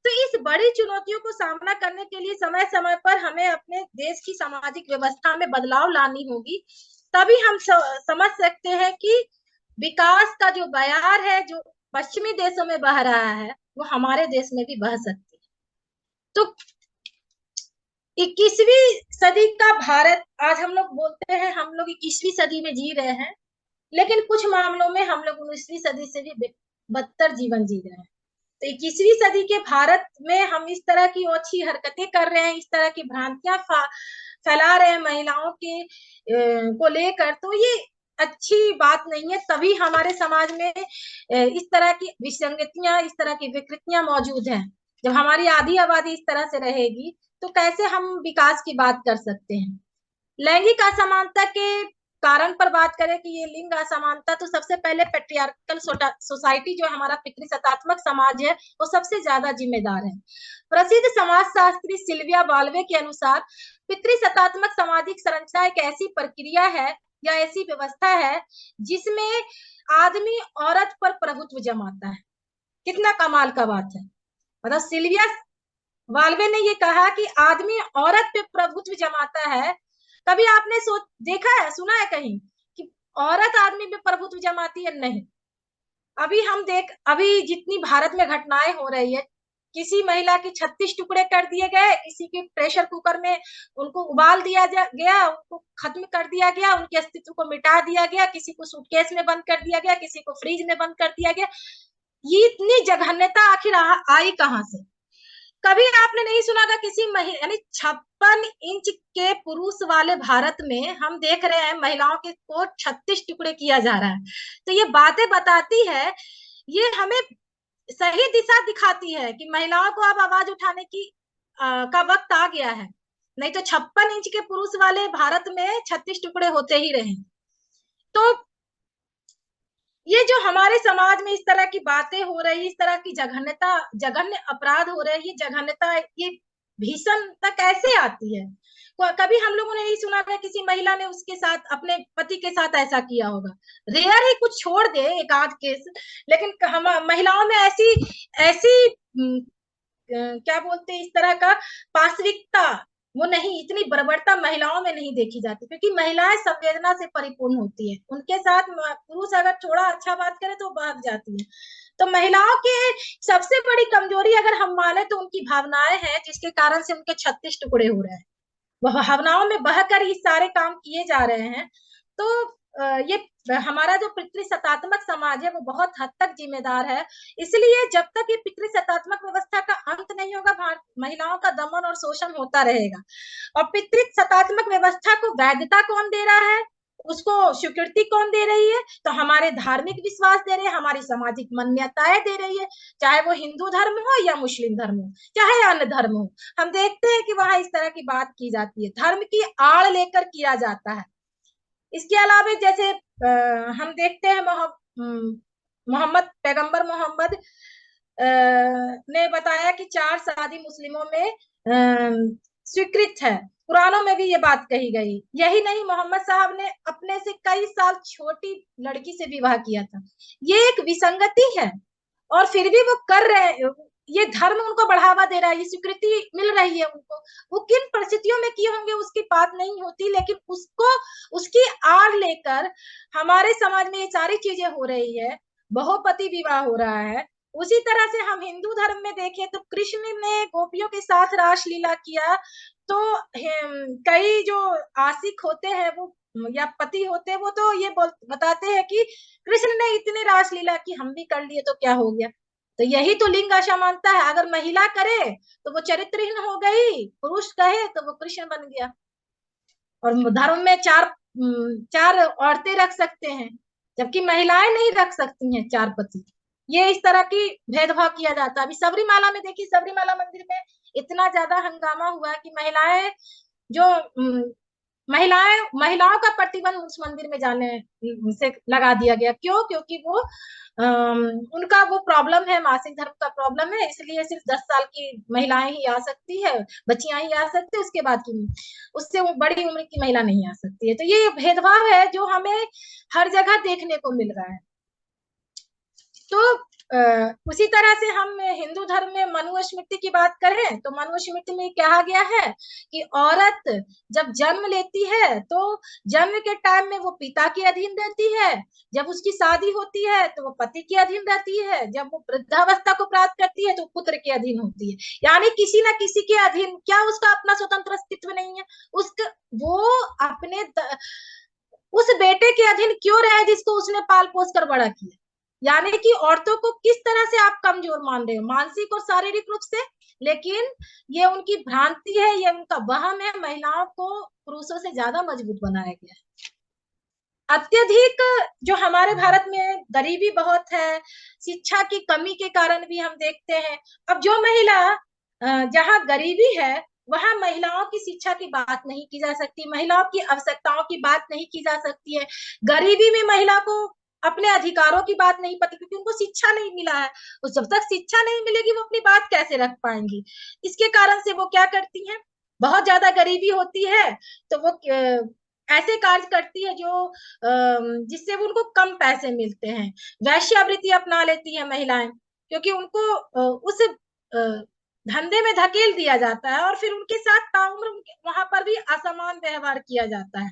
तो इस बड़ी चुनौतियों को सामना करने के लिए समय समय पर हमें अपने देश की सामाजिक व्यवस्था में बदलाव लानी होगी, तभी हम समझ सकते हैं कि विकास का जो बयार है जो पश्चिमी देशों में बह रहा है वो हमारे देश में भी बह सकती है। तो 21वीं सदी का भारत, आज हम लोग बोलते हैं हम लोग 21वीं सदी में जी रहे हैं, लेकिन कुछ मामलों में हम लोग 19वीं सदी से भी बदतर जीवन जी रहे हैं। तो 21वीं सदी के भारत में हम इस तरह की ओछी हरकतें कर रहे हैं, इस तरह की भ्रांतियां फैला रहे हैं महिलाओं के को लेकर, तो ये अच्छी बात नहीं है। तभी हमारे समाज में इस तरह की विसंगतियां, इस तरह की विकृतियां मौजूद हैं। जब हमारी आधी आबादी इस तरह से रहेगी तो कैसे हम विकास की बात कर सकते हैं। लैंगिक असमानता के कारण पर बात करें कि ये लिंग असमानता, तो सबसे पहले पेट्रियार्कल सोसाइटी जो हमारा पितृसत्तात्मक समाज है वो सबसे ज्यादा जिम्मेदार है। प्रसिद्ध समाजशास्त्री सिल्विया बाल्वे के अनुसार पितृसत्तात्मक सामाजिक संरचना एक ऐसी प्रक्रिया है या ऐसी व्यवस्था है जिसमें आदमी औरत पर प्रभुत्व जमाता है। कितना कमाल का बात है। मतलब सिल्विया बाल्वे ने ये कहा कि आदमी औरत पे प्रभुत्व जमाता है। कभी आपने देखा है, सुना है कहीं कि औरत आदमी पे प्रभुत्व जमाती है? नहीं। अभी जितनी भारत में घटनाएं हो रही है, किसी महिला के 36 टुकड़े कर दिए गए, किसी के प्रेशर कुकर में उनको उबाल दिया गया, उनको खत्म कर दिया गया, उनके अस्तित्व को मिटा दिया गया, किसी को सूटकेस में बंद कर दिया गया, किसी को फ्रिज में बंद कर दिया गया। ये इतनी जघन्यता आखिर आई कहां से? कभी आपने नहीं सुना था किसी यानी 56 इंच के पुरुष वाले भारत में हम देख रहे हैं महिलाओं के को 36 टुकड़े किया जा रहा है। तो ये बातें बताती है, ये हमें सही दिशा दिखाती है कि महिलाओं को अब आवाज उठाने की का वक्त आ गया है। नहीं तो 56 इंच के पुरुष वाले भारत में 36 टुकड़े होते ही रहे। तो ये जो हमारे समाज में इस तरह की बातें हो रही, इस तरह की जघन्य अपराध हो रहे, ये जघन्यता, ये भीषणता कैसे आती है? कभी हम लोगों ने नहीं सुना था किसी महिला ने उसके साथ, अपने पति के साथ ऐसा किया होगा। रेयर ही कुछ छोड़ दे एक आध केस, लेकिन हम महिलाओं में ऐसी ऐसी क्या बोलते हैं, इस तरह का पाशविकता, वो नहीं, इतनी बर्बरता महिलाओं में नहीं देखी जाती, क्योंकि महिलाएं संवेदना से परिपूर्ण होती है। उनके साथ पुरुष अगर थोड़ा अच्छा बात करे तो भाग जाती है। तो महिलाओं की सबसे बड़ी कमजोरी अगर हम माने तो उनकी भावनाएं हैं, जिसके कारण से उनके 36 टुकड़े हो रहे हैं। वह भावनाओं में बहकर ही सारे काम किए जा रहे हैं। तो ये हमारा जो पितृसत्तात्मक समाज है वो बहुत हद तक जिम्मेदार है। इसलिए जब तक ये पितृसत्तात्मक व्यवस्था का अंत नहीं होगा, महिलाओं का दमन और शोषण होता रहेगा। और पितृसत्तात्मक व्यवस्था को वैधता कौन दे रहा है, उसको स्वीकृति कौन दे रही है? तो हमारे धार्मिक विश्वास दे रहे हैं, हमारी सामाजिक मान्यताएं दे रही है, चाहे वो हिंदू धर्म हो या मुस्लिम धर्म हो, चाहे अन्य धर्म हो। हम देखते हैं कि वहां इस तरह की बात की जाती है, धर्म की आड़ लेकर किया जाता है। इसके अलावा जैसे हम देखते हैं मोहम्मद, पैगंबर मोहम्मद ने बताया कि 4 शादी मुस्लिमों में स्वीकृत है। कुरानों में भी ये बात कही गई। यही नहीं, मोहम्मद साहब ने अपने से कई साल छोटी लड़की से विवाह किया था। ये एक विसंगति है, और फिर भी वो कर रहे हैं। ये धर्म उनको बढ़ावा दे रहा है, ये स्वीकृति मिल रही है उनको। वो किन परिस्थितियों में किए होंगे उसकी बात नहीं होती, लेकिन उसको, उसकी आड़ लेकर हमारे समाज में ये सारी चीजें हो रही है। बहुपति विवाह हो रहा है। उसी तरह से हम हिंदू धर्म में देखें तो कृष्ण ने गोपियों के साथ रासलीला किया। तो कई जो आशिक होते हैं वो, या पति होते हैं, वो तो ये बताते हैं कि कृष्ण ने इतने रासलीला की, हम भी कर लिए तो क्या हो गया। तो यही तो लिंग असमानता है। अगर महिला करे तो वो चरित्रहीन हो गई, पुरुष कहे तो वो कृष्ण बन गया। और धर्म में चार औरतें रख सकते हैं, जबकि महिलाएं नहीं रख सकती हैं 4 पति। ये इस तरह की भेदभाव किया जाता है। अभी सबरीमाला में देखिए, सबरीमाला मंदिर में इतना ज्यादा हंगामा हुआ कि महिलाएं जो महिलाओं का प्रतिबंध उस मंदिर में जाने से लगा दिया गया। क्यों? क्योंकि वो उनका वो प्रॉब्लम है, मासिक धर्म का प्रॉब्लम है, इसलिए सिर्फ 10 साल की महिलाएं ही आ सकती है, बच्चियां ही आ सकती है, उसके बाद की उससे वो बड़ी उम्र की महिला नहीं आ सकती है। तो ये भेदभाव है जो हमें हर जगह देखने को मिल रहा है। तो उसी तरह से हम हिंदू धर्म में मनुस्मृति की बात करें तो मनुस्मृति में कहा गया है कि औरत जब जन्म लेती है तो जन्म के टाइम में वो पिता के अधीन रहती है, जब उसकी शादी होती है तो वो पति के अधीन रहती है, जब वो वृद्धावस्था को प्राप्त करती है तो पुत्र के अधीन होती है। यानी किसी ना किसी के अधीन, क्या उसका अपना स्वतंत्र अस्तित्व नहीं है? उसके वो अपने उस बेटे के अधीन क्यों रहे जिसको उसने पाल पोस कर बड़ा किया? यानी कि औरतों को किस तरह से आप कमजोर मान रहे हो, मानसिक और शारीरिक रूप से। लेकिन ये उनकी भ्रांति है, ये उनका वहम है। महिलाओं को पुरुषों से ज्यादा मजबूत बनाया गया है। अत्यधिक जो हमारे भारत में गरीबी बहुत है, शिक्षा की कमी के कारण भी हम देखते हैं। अब जो महिला जहाँ गरीबी है वहां महिलाओं की शिक्षा की बात नहीं की जा सकती, महिलाओं की आवश्यकताओं की बात नहीं की जा सकती है। गरीबी में महिला को अपने अधिकारों की बात नहीं पता, क्योंकि उनको शिक्षा नहीं मिला है। तो जब तक शिक्षा नहीं मिलेगी वो अपनी बात कैसे रख पाएंगी? इसके कारण से वो क्या करती हैं, बहुत ज्यादा गरीबी होती है तो वो ऐसे कार्य करती है जो जिससे वो उनको कम पैसे मिलते हैं। वैश्यावृत्ति अपना लेती है महिलाएं, क्योंकि उनको उस धंधे में धकेल दिया जाता है और फिर उनके साथ ताउम्र वहां पर भी असमान व्यवहार किया जाता है।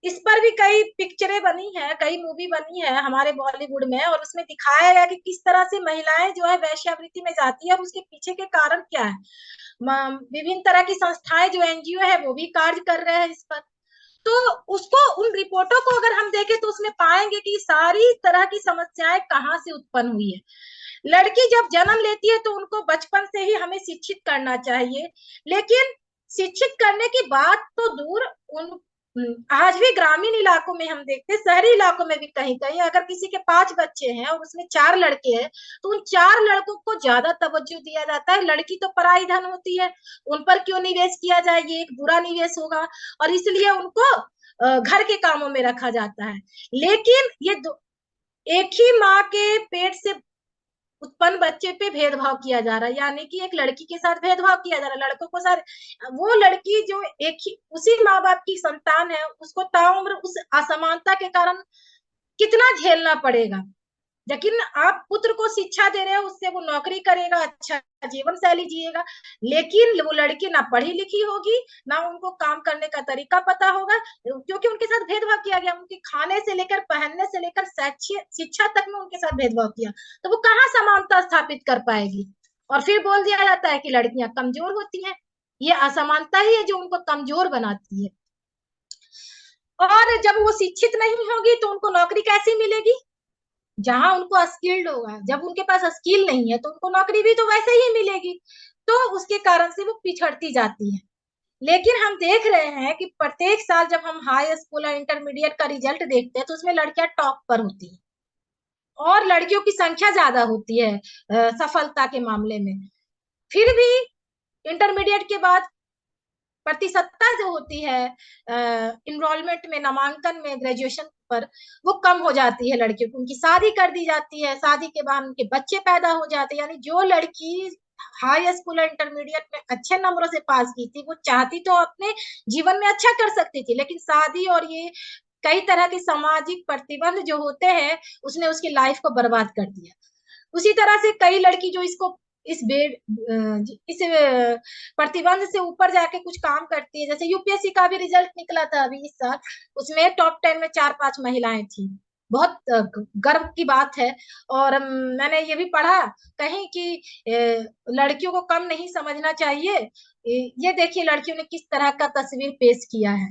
इस पर भी कई पिक्चरें बनी है, कई मूवी बनी है हमारे बॉलीवुड में, और उसमें दिखाया गया कि किस तरह से महिलाएं जो है वैश्यावृत्ति में जाती है और उसके पीछे के कारण क्या है। विभिन्न तरह की संस्थाएं जो एनजीओ है वो भी कार्य कर रहे हैं इस पर। तो उसको, उन रिपोर्टों को अगर हम देखें तो उसमें पाएंगे कि सारी तरह की समस्याएं कहाँ से उत्पन्न हुई है। लड़की जब जन्म लेती है तो उनको बचपन से ही हमें शिक्षित करना चाहिए। लेकिन शिक्षित करने की बात तो दूर, उन आज भी ग्रामीण इलाकों में हम देखते हैं, शहरी इलाकों में भी कहीं कहीं अगर किसी के 5 बच्चे हैं और उसमें 4 लड़के हैं तो उन 4 लड़कों को ज्यादा तवज्जो दिया जाता है। लड़की तो पराई धन होती है, उन पर क्यों निवेश किया जाए, ये एक बुरा निवेश होगा, और इसलिए उनको घर के कामों में रखा जाता है। लेकिन ये एक ही माँ के पेट से उत्पन्न बच्चे पे भेदभाव किया जा रहा है, यानी कि एक लड़की के साथ भेदभाव किया जा रहा है, लड़कों को सारे, वो लड़की जो एक ही उसी माँ बाप की संतान है उसको ताउम्र उस असमानता के कारण कितना झेलना पड़ेगा। लेकिन आप पुत्र को शिक्षा दे रहे हो, उससे वो नौकरी करेगा, अच्छा जीवन शैली जिएगा, लेकिन वो लड़की ना पढ़ी लिखी होगी, ना उनको काम करने का तरीका पता होगा, क्योंकि उनके साथ भेदभाव किया गया। उनके खाने से लेकर, पहनने से लेकर शिक्षा तक में उनके साथ भेदभाव किया, तो वो कहाँ समानता स्थापित कर पाएगी? और फिर बोल दिया जाता है कि लड़कियां कमजोर होती हैं। ये असमानता ही है जो उनको कमजोर बनाती है। और जब वो शिक्षित नहीं होगी तो उनको नौकरी कैसी मिलेगी? जहां उनको स्किल्ड होगा, जब उनके पास स्किल नहीं है तो उनको नौकरी भी तो वैसे ही मिलेगी। तो उसके कारण से वो पिछड़ती जाती है। लेकिन हम देख रहे हैं कि प्रत्येक साल जब हम हाई स्कूल और इंटरमीडिएट का रिजल्ट देखते हैं तो उसमें लड़कियां टॉप पर होती है और लड़कियों की संख्या ज्यादा होती है सफलता के मामले में। फिर भी इंटरमीडिएट के बाद प्रतिशतता जो होती है इनरोलमेंट में, नामांकन में, ग्रेजुएशन पर, वो कम हो जाती है लड़कियों की, उनकी शादी कर दी जाती है, शादी के बाद उनके बच्चे पैदा हो जाते हैं। यानी जो लड़की हाई स्कूल और इंटरमीडिएट में अच्छे नंबरों से पास की थी वो चाहती तो अपने जीवन में अच्छा कर सकती थी, लेकिन शादी और ये कई तरह के सामाजिक प्रतिबंध जो होते हैं उसने उसकी लाइफ को बर्बाद कर दिया। उसी तरह से कई लड़की जो इसको इस प्रतिबंध से ऊपर जाके कुछ काम करती है, जैसे यूपीएससी का भी रिजल्ट निकला था अभी इस साल, उसमें टॉप 10 में 4-5 महिलाएं थी। बहुत गर्व की बात है। और मैंने ये भी पढ़ा कहीं कि लड़कियों को कम नहीं समझना चाहिए। ये देखिए लड़कियों ने किस तरह का तस्वीर पेश किया है।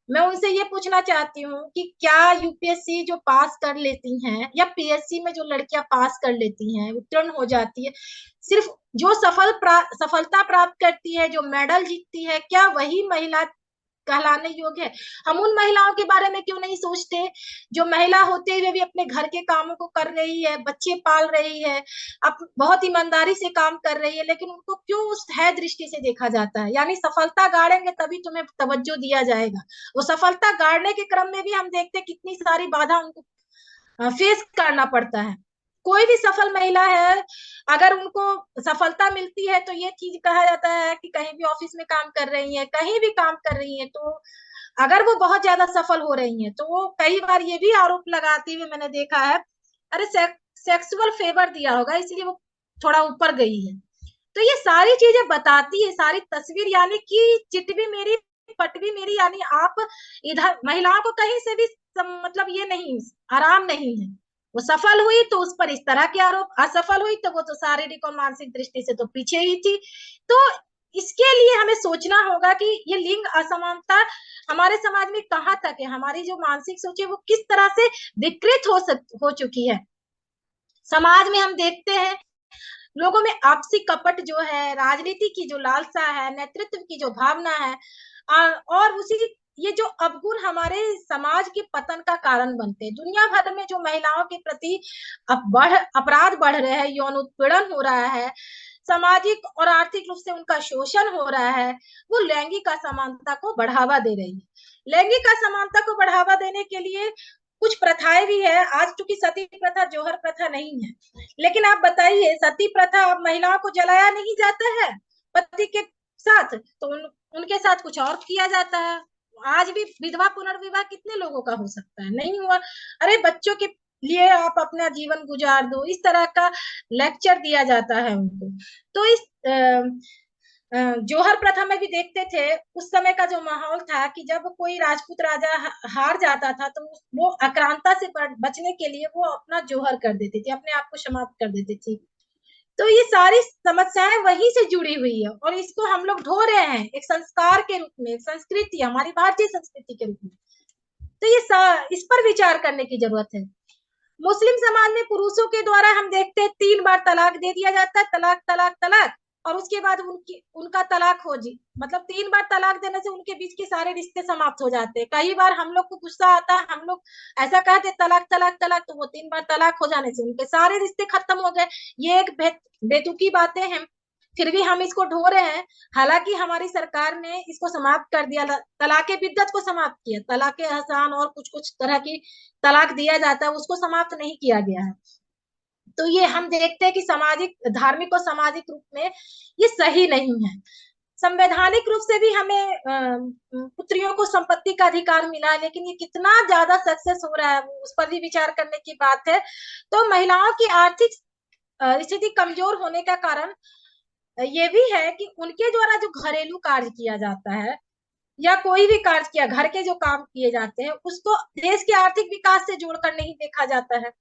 मैं उनसे ये पूछना चाहती हूँ कि क्या यूपीएससी जो पास कर लेती हैं या पीएससी में जो लड़कियां पास कर लेती हैं, उत्तीर्ण हो जाती है, सिर्फ जो सफलता प्राप्त करती है, जो मेडल जीतती है, क्या वही महिला कहलाने योग्य है। हम उन महिलाओं के बारे में क्यों नहीं सोचते जो महिला होते हुए भी अपने घर के कामों को कर रही है, बच्चे पाल रही है, अब बहुत ईमानदारी से काम कर रही है, लेकिन उनको क्यों उस है दृष्टि से देखा जाता है। यानी सफलता गाड़ेंगे तभी तुम्हें तवज्जो दिया जाएगा। वो सफलता गाड़ने के क्रम में भी हम देखते हैं कितनी सारी बाधा उनको फेस करना पड़ता है। कोई भी सफल महिला है, अगर उनको सफलता मिलती है तो ये चीज कहा जाता है कि कहीं भी ऑफिस में काम कर रही है, कहीं भी काम कर रही है, तो अगर वो बहुत ज्यादा सफल हो रही है तो वो कई बार ये भी आरोप लगाती हुए मैंने देखा है, अरे सेक्सुअल फेवर दिया होगा इसलिए वो थोड़ा ऊपर गई है। तो ये सारी चीजें बताती है, सारी तस्वीर, यानी कि चिट भी मेरी पट भी मेरी, यानी आप इधर महिलाओं को कहीं से भी मतलब ये नहीं, आराम नहीं है। वो सफल हुई तो उस पर इस तरह के आरोप, असफल हुई तो वो तो शारीरिक और मानसिक दृष्टि से तो पीछे ही थी। तो इसके लिए हमें सोचना होगा कि ये लिंग असमानता हमारे समाज में कहाँ तक है, हमारी जो मानसिक सोच है वो किस तरह से विकृत हो चुकी है। समाज में हम देखते हैं लोगों में आपसी कपट जो है, राजनीति की जो लालसा है, नेतृत्व की जो भावना है, और उसी ये जो अवगुण हमारे समाज के पतन का कारण बनते हैं। दुनिया भर में जो महिलाओं के प्रति अपराध बढ़ रहे हैं, यौन उत्पीड़न हो रहा है, सामाजिक और आर्थिक रूप से उनका शोषण हो रहा है, वो लैंगिक असमानता को बढ़ावा दे रही है। लैंगिक असमानता को बढ़ावा देने के लिए कुछ प्रथाएं भी है। आज चूंकि सती प्रथा, जौहर प्रथा नहीं है, लेकिन आप बताइए सती प्रथा, अब महिलाओं को जलाया नहीं जाता है पति के साथ, तो उनके साथ कुछ और किया जाता है। आज भी विधवा पुनर्विवाह कितने लोगों का हो सकता है, नहीं हुआ। अरे बच्चों के लिए आप अपना जीवन गुजार दो, इस तरह का लेक्चर दिया जाता है उनको। तो इस जौहर प्रथा में भी देखते थे उस समय का जो माहौल था कि जब कोई राजपूत राजा हार जाता था तो वो आक्रांता से बचने के लिए वो अपना जौहर कर देती थी, अपने आप को समाप्त कर देती थी। तो ये सारी समस्याएं वहीं से जुड़ी हुई है और इसको हम लोग ढो रहे हैं एक संस्कार के रूप में, संस्कृति, हमारी भारतीय संस्कृति के रूप में। तो ये इस पर विचार करने की जरूरत है। मुस्लिम समाज में पुरुषों के द्वारा हम देखते हैं 3 बार तलाक दे दिया जाता है, तलाक तलाक तलाक, और उसके बाद उनका तलाक हो जी, मतलब 3 बार तलाक देने से उनके बीच के सारे रिश्ते समाप्त हो जाते हैं। कई बार हम लोग को गुस्सा आता है, हम लोग ऐसा कहते तलाक तलाक तलाक, तो वो 3 बार तलाक हो जाने से उनके सारे रिश्ते खत्म हो गए। ये एक बेतुकी बातें हैं, फिर भी हम इसको ढो रहे हैं। हालांकि हमारी सरकार ने इसको समाप्त कर दिया, तलाके बिद्दत को समाप्त किया, तलाके हसान और कुछ कुछ तरह की तलाक दिया जाता है उसको समाप्त नहीं किया गया है। तो ये हम देखते हैं कि सामाजिक, धार्मिक और सामाजिक रूप में ये सही नहीं है। संवैधानिक रूप से भी हमें पुत्रियों को संपत्ति का अधिकार मिला है, लेकिन ये कितना ज्यादा सक्सेस हो रहा है उस पर भी विचार करने की बात है। तो महिलाओं की आर्थिक स्थिति कमजोर होने का कारण ये भी है कि उनके द्वारा जो घरेलू कार्य किया जाता है या कोई भी कार्य किया, घर के जो काम किए जाते हैं उसको देश के आर्थिक विकास से जोड़कर नहीं देखा जाता है।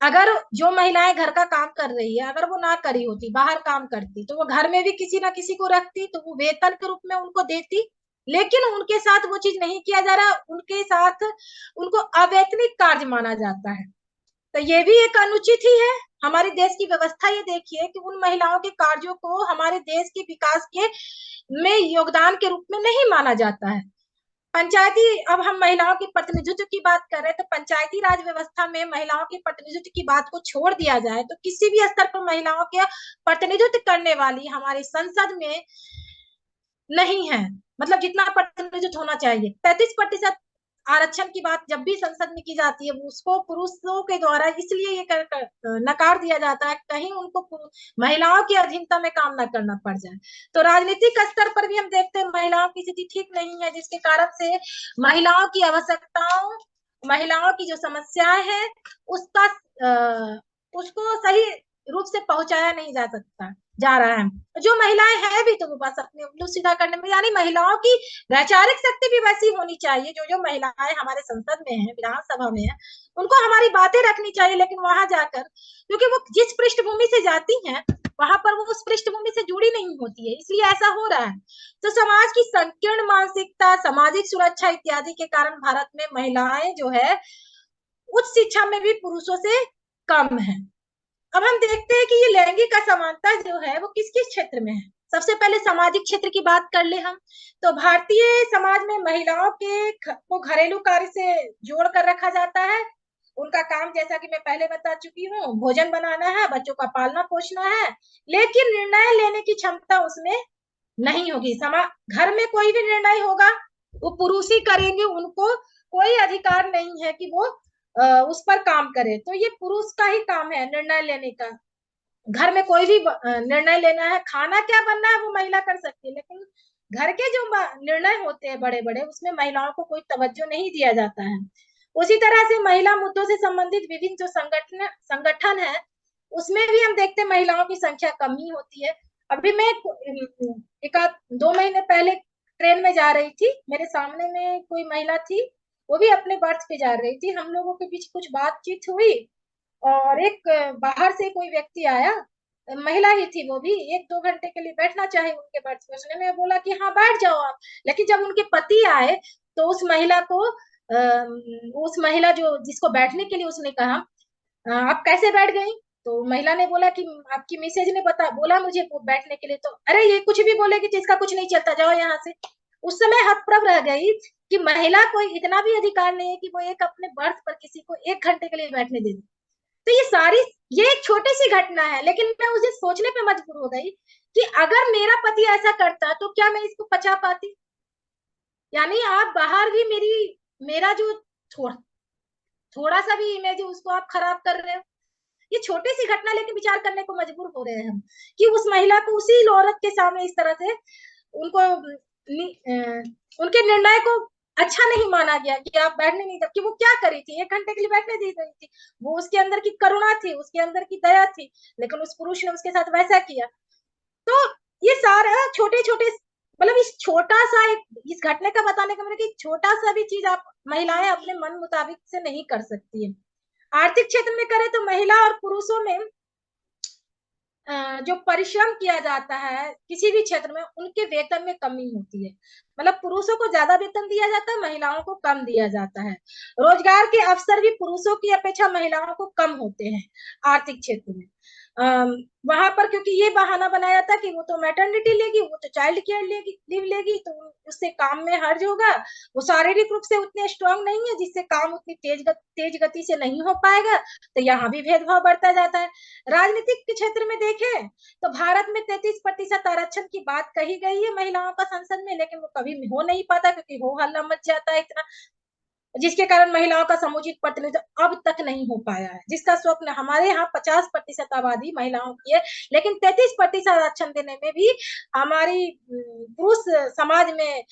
अगर जो महिलाएं घर का काम कर रही है, अगर वो ना करी होती, बाहर काम करती, तो वो घर में भी किसी ना किसी को रखती, तो वो वेतन के रूप में उनको देती। लेकिन उनके साथ वो चीज नहीं किया जा रहा, उनके साथ उनको अवैतनिक कार्य माना जाता है। तो ये भी एक अनुचित ही है। हमारे देश की व्यवस्था ये देखिए कि उन महिलाओं के कार्यों को हमारे देश के विकास के में योगदान के रूप में नहीं माना जाता है। पंचायती, अब हम महिलाओं के प्रतिनिधित्व की बात कर रहे हैं, तो पंचायती राज व्यवस्था में महिलाओं के प्रतिनिधित्व की बात को छोड़ दिया जाए तो किसी भी स्तर पर महिलाओं के प्रतिनिधित्व करने वाली हमारी संसद में नहीं है। मतलब जितना प्रतिनिधित्व होना चाहिए, 33% आरक्षण की बात जब भी संसद में की जाती है उसको पुरुषों के द्वारा इसलिए ये नकार दिया जाता है कहीं उनको महिलाओं की अधीनता में काम न करना पड़ जाए। तो राजनीतिक स्तर पर भी हम देखते हैं महिलाओं की स्थिति ठीक नहीं है, जिसके कारण से महिलाओं की आवश्यकताओं, महिलाओं की जो समस्याएं हैं उसका उसको सही रूप से पहुंचाया नहीं जा सकता जा रहा है। जो महिलाएं हैं भी तो वो बस अपने उल्लू सीधा करने में, यानी महिलाओं की वैचारिक शक्ति भी वैसी होनी चाहिए। जो जो महिलाएं हमारे संसद में है, विधानसभा में है, उनको हमारी बातें रखनी चाहिए, लेकिन वहां जाकर, क्योंकि वो जिस पृष्ठभूमि से जाती हैं वहां पर वो उस पृष्ठभूमि से जुड़ी नहीं होती है, इसलिए ऐसा हो रहा है। तो समाज की संकीर्ण मानसिकता, सामाजिक सुरक्षा इत्यादि के कारण भारत में महिलाएं जो है उच्च शिक्षा में भी पुरुषों से कम है। अब हम देखते हैं कि ये लैंगिक असमानता जो है वो किस किस क्षेत्र में है। सबसे पहले सामाजिक क्षेत्र की बात कर ले हम, तो भारतीय समाज में महिलाओं को घरेलू कार्य से जोड़ कर रखा जाता है। उनका काम, जैसा कि मैं पहले बता चुकी हूँ, भोजन बनाना है, बच्चों का पालना पोषना है, लेकिन निर्णय लेने की क्षमता उसमें नहीं होगी। घर में कोई भी निर्णय होगा वो पुरुष ही करेंगे, उनको कोई अधिकार नहीं है कि वो उस पर काम करे। तो ये पुरुष का ही काम है निर्णय लेने का। घर में कोई भी निर्णय लेना है, खाना क्या बनना है वो महिला कर सकती है, लेकिन घर के जो निर्णय होते हैं बड़े बड़े, उसमें महिलाओं को कोई तवज्जो नहीं दिया जाता है। उसी तरह से महिला मुद्दों से संबंधित विभिन्न जो संगठन है, उसमें भी हम देखते हैं महिलाओं की संख्या कम ही होती है। अभी मैं एक 2 महीने पहले ट्रेन में जा रही थी, मेरे सामने में कोई महिला थी, वो भी अपने बर्थ पे जा रही थी। हम लोगों के बीच कुछ बातचीत हुई और एक बाहर से कोई व्यक्ति आया, महिला ही थी, वो भी 1-2 घंटे के लिए बैठना चाहे उनके बर्थ पे। उसने मैं बोला कि हाँ बैठ जाओ आप, लेकिन जब उनके पति आए तो उस महिला जो जिसको बैठने के लिए उसने कहा, आप कैसे बैठ गई? तो महिला ने बोला कि आपकी मिसेज ने बोला मुझे बैठने के लिए। तो अरे ये कुछ भी बोलेगी तो इसका कुछ नहीं चलता, जाओ यहाँ से। उस समय हतप्रभ रह गई कि महिला को इतना भी अधिकार नहीं है कि वो एक अपने बर्थ पर किसी को 1 घंटे के लिए बैठने दे। तो ये एक छोटी सी घटना है, लेकिन मैं उस दिन सोचने पे मजबूर हो गई कि अगर मेरा पति ऐसा करता तो क्या मैं इसको पचा पाती? यानी आप बाहर भी मेरा जो थोड़ा सा भी इमेज है उसको आप खराब कर रहे हो। ये छोटी सी घटना, लेकिन विचार करने को मजबूर हो रहे हैं हम कि उस महिला को उसी औरत के सामने इस तरह से उनको उनके निर्णय को अच्छा नहीं माना गया कि आप बैठने नहीं, जबकि वो क्या करी थी, 1 घंटे के लिए बैठने दी गई थी। वो उसके अंदर की करुणा थी, उसके अंदर की दया थी, लेकिन उस पुरुष ने उसके साथ वैसा किया। तो ये सारा छोटे छोटे, मतलब इस छोटा सा इस घटने का बताने का मतलब कि छोटा सा भी चीज आप महिलाएं अपने मन मुताबिक से नहीं कर सकती है। आर्थिक क्षेत्र में करें तो महिला और पुरुषों में जो परिश्रम किया जाता है किसी भी क्षेत्र में, उनके वेतन में कमी होती है। मतलब पुरुषों को ज्यादा वेतन दिया जाता है, महिलाओं को कम दिया जाता है। रोजगार के अवसर भी पुरुषों की अपेक्षा महिलाओं को कम होते हैं आर्थिक क्षेत्र में। वहां पर क्योंकि ये बहाना बनाया था कि वो तो मैटरनिटी लेगी, वो तो चाइल्ड केयर लीव लेगी, तो उससे काम में हर्ज होगा, वो शारीरिक रूप से उतने स्ट्रांग नहीं है जिससे काम उतनी तेज गति से नहीं हो पाएगा। तो यहाँ भी भेदभाव बढ़ता जाता है। राजनीतिक के क्षेत्र में देखें तो भारत में 33% आरक्षण की बात कही गई है महिलाओं का संसद में, लेकिन वो कभी हो नहीं पाता क्योंकि हो हल्ला मच जाता है इतना, जिसके कारण महिलाओं का समुचित प्रतिनिधित्व अब तक नहीं हो पाया है। जिसका स्वप्न हमारे यहाँ 50% आबादी महिलाओं की है, लेकिन 33% आरक्षण देने में भी हमारी पुरुष समाज में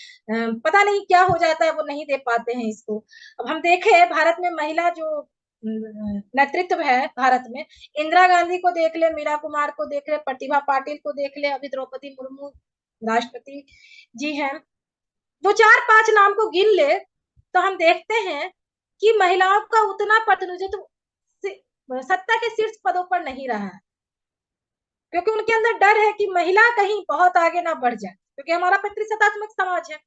पता नहीं क्या हो जाता है, वो नहीं दे पाते हैं इसको। अब हम देखे भारत में महिला जो नेतृत्व है भारत में, इंदिरा गांधी को देख ले, मीरा कुमार को देख ले, प्रतिभा पाटिल को देख ले, अभी द्रौपदी मुर्मू राष्ट्रपति जी हैं, दो चार पांच नाम को गिन ले तो हम देखते हैं कि महिलाओं का उतना प्रतिनिधित्व सत्ता के शीर्ष पदों पर नहीं रहा है, क्योंकि उनके अंदर डर है कि महिला कहीं बहुत आगे ना बढ़ जाए, क्योंकि हमारा पितृसत्तात्मक समाज है।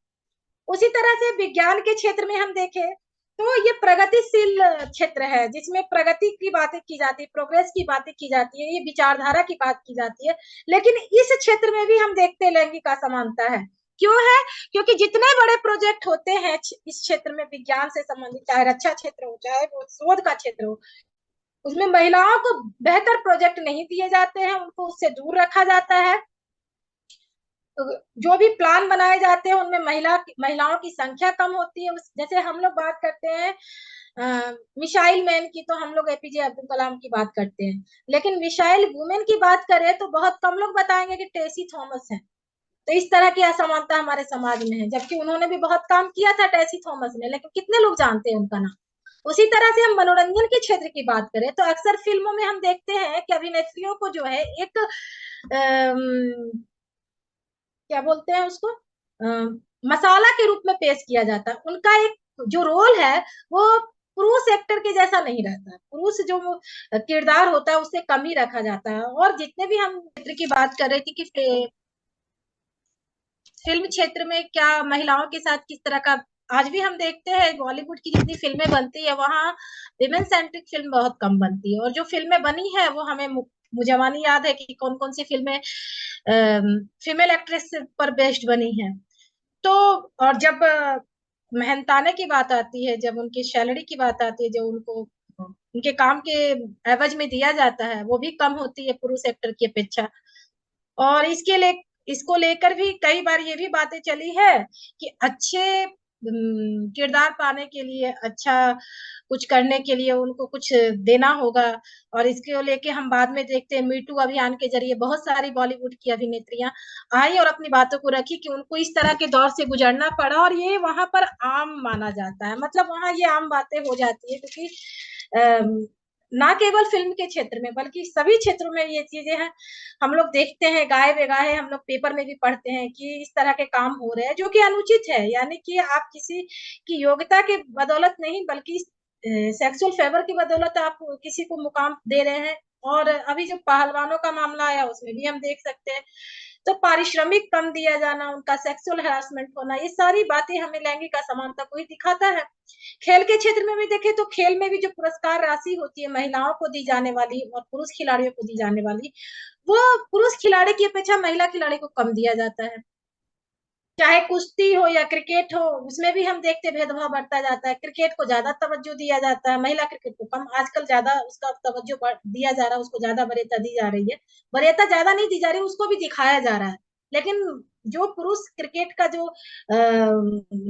उसी तरह से विज्ञान के क्षेत्र में हम देखें तो ये प्रगतिशील क्षेत्र है जिसमें प्रगति की बातें की जाती है, प्रोग्रेस की बातें की जाती है, ये विचारधारा की बात की जाती है। लेकिन इस क्षेत्र में भी हम देखते हैं लैंगिक असमानता है। क्यों है? क्योंकि जितने बड़े प्रोजेक्ट होते हैं इस क्षेत्र में विज्ञान से संबंधित, चाहे रक्षा क्षेत्र हो, चाहे वो शोध का क्षेत्र हो, उसमें महिलाओं को बेहतर प्रोजेक्ट नहीं दिए जाते हैं, उनको उससे दूर रखा जाता है। जो भी प्लान बनाए जाते हैं उनमें महिलाओं की संख्या कम होती है। जैसे हम लोग बात करते हैं मिसाइल मैन की, तो हम लोग एपीजे अब्दुल कलाम की बात करते हैं, लेकिन मिसाइल वुमेन की बात करें तो बहुत कम लोग बताएंगे कि टेसी थॉमस है। तो इस तरह की असमानता हमारे समाज में है, जबकि उन्होंने भी बहुत काम किया था टेसी थॉमस ने, लेकिन कितने लोग जानते हैं उनका नाम। उसी तरह से हम मनोरंजन के क्षेत्र की बात करें तो अक्सर फिल्मों में हम देखते हैं कि अभिनेत्रियों को जो है एक क्या बोलते हैं उसको, मसाला के रूप में पेश किया जाता है। उनका एक जो रोल है वो पुरुष एक्टर के जैसा नहीं रहता है, पुरुष जो किरदार होता है उससे कम ही रखा जाता है। और जितने भी हम क्षेत्र की बात कर रहे थे कि फिल्म क्षेत्र में क्या महिलाओं के साथ किस तरह का, आज भी हम देखते हैं बॉलीवुड की जितनी फिल्में बनती है वहां विमेन सेंट्रिक फिल्म बहुत कम बनती है, और जो फिल्में बनी है वो हमें मुझे जवानी याद है कि कौन कौन सी फिल्में फीमेल एक्ट्रेस पर बेस्ड बनी है। तो और जब मेहनताने की बात आती है, जब उनकी सैलरी की बात आती है, जो उनको उनके काम के एवज में दिया जाता है, वो भी कम होती है पुरुष एक्टर की अपेक्षा। और इसको लेकर भी कई बार ये भी बातें चली है कि अच्छे किरदार पाने के लिए, अच्छा कुछ करने के लिए उनको कुछ देना होगा। और इसको लेके हम बाद में देखते हैं मी टू अभियान के जरिए बहुत सारी बॉलीवुड की अभिनेत्रियां आई और अपनी बातों को रखी कि उनको इस तरह के दौर से गुजरना पड़ा, और ये वहां पर आम माना जाता है, मतलब वहां ये आम बातें हो जाती है, क्योंकि ना केवल फिल्म के क्षेत्र में बल्कि सभी क्षेत्रों में ये चीजें हैं। हम लोग देखते हैं गाए बेगाए, हम लोग पेपर में भी पढ़ते हैं कि इस तरह के काम हो रहे हैं जो कि अनुचित है। यानी कि आप किसी की योग्यता के बदौलत नहीं बल्कि सेक्सुअल फेवर की बदौलत आप किसी को मुकाम दे रहे हैं। और अभी जो पहलवानों का मामला आया उसमें भी हम देख सकते हैं, तो पारिश्रमिक कम दिया जाना, उनका सेक्सुअल हैरेसमेंट होना, ये सारी बातें हमें लैंगिक असमानता को ही दिखाता है। खेल के क्षेत्र में भी देखें तो खेल में भी जो पुरस्कार राशि होती है महिलाओं को दी जाने वाली और पुरुष खिलाड़ियों को दी जाने वाली, वो पुरुष खिलाड़ी की अपेक्षा महिला खिलाड़ी को कम दिया जाता है। चाहे कुश्ती हो या क्रिकेट हो, उसमें भी हम देखते भेदभाव बढ़ता जाता है। क्रिकेट को ज्यादा तवज्जो दिया जाता है, महिला क्रिकेट को कम। आजकल ज्यादा उसका तवज्जो दिया जा रहा है, उसको ज्यादा वरीयता दी जा रही है। वरीयता ज्यादा नहीं दी जा रही, उसको भी दिखाया जा रहा है। लेकिन जो पुरुष क्रिकेट का जो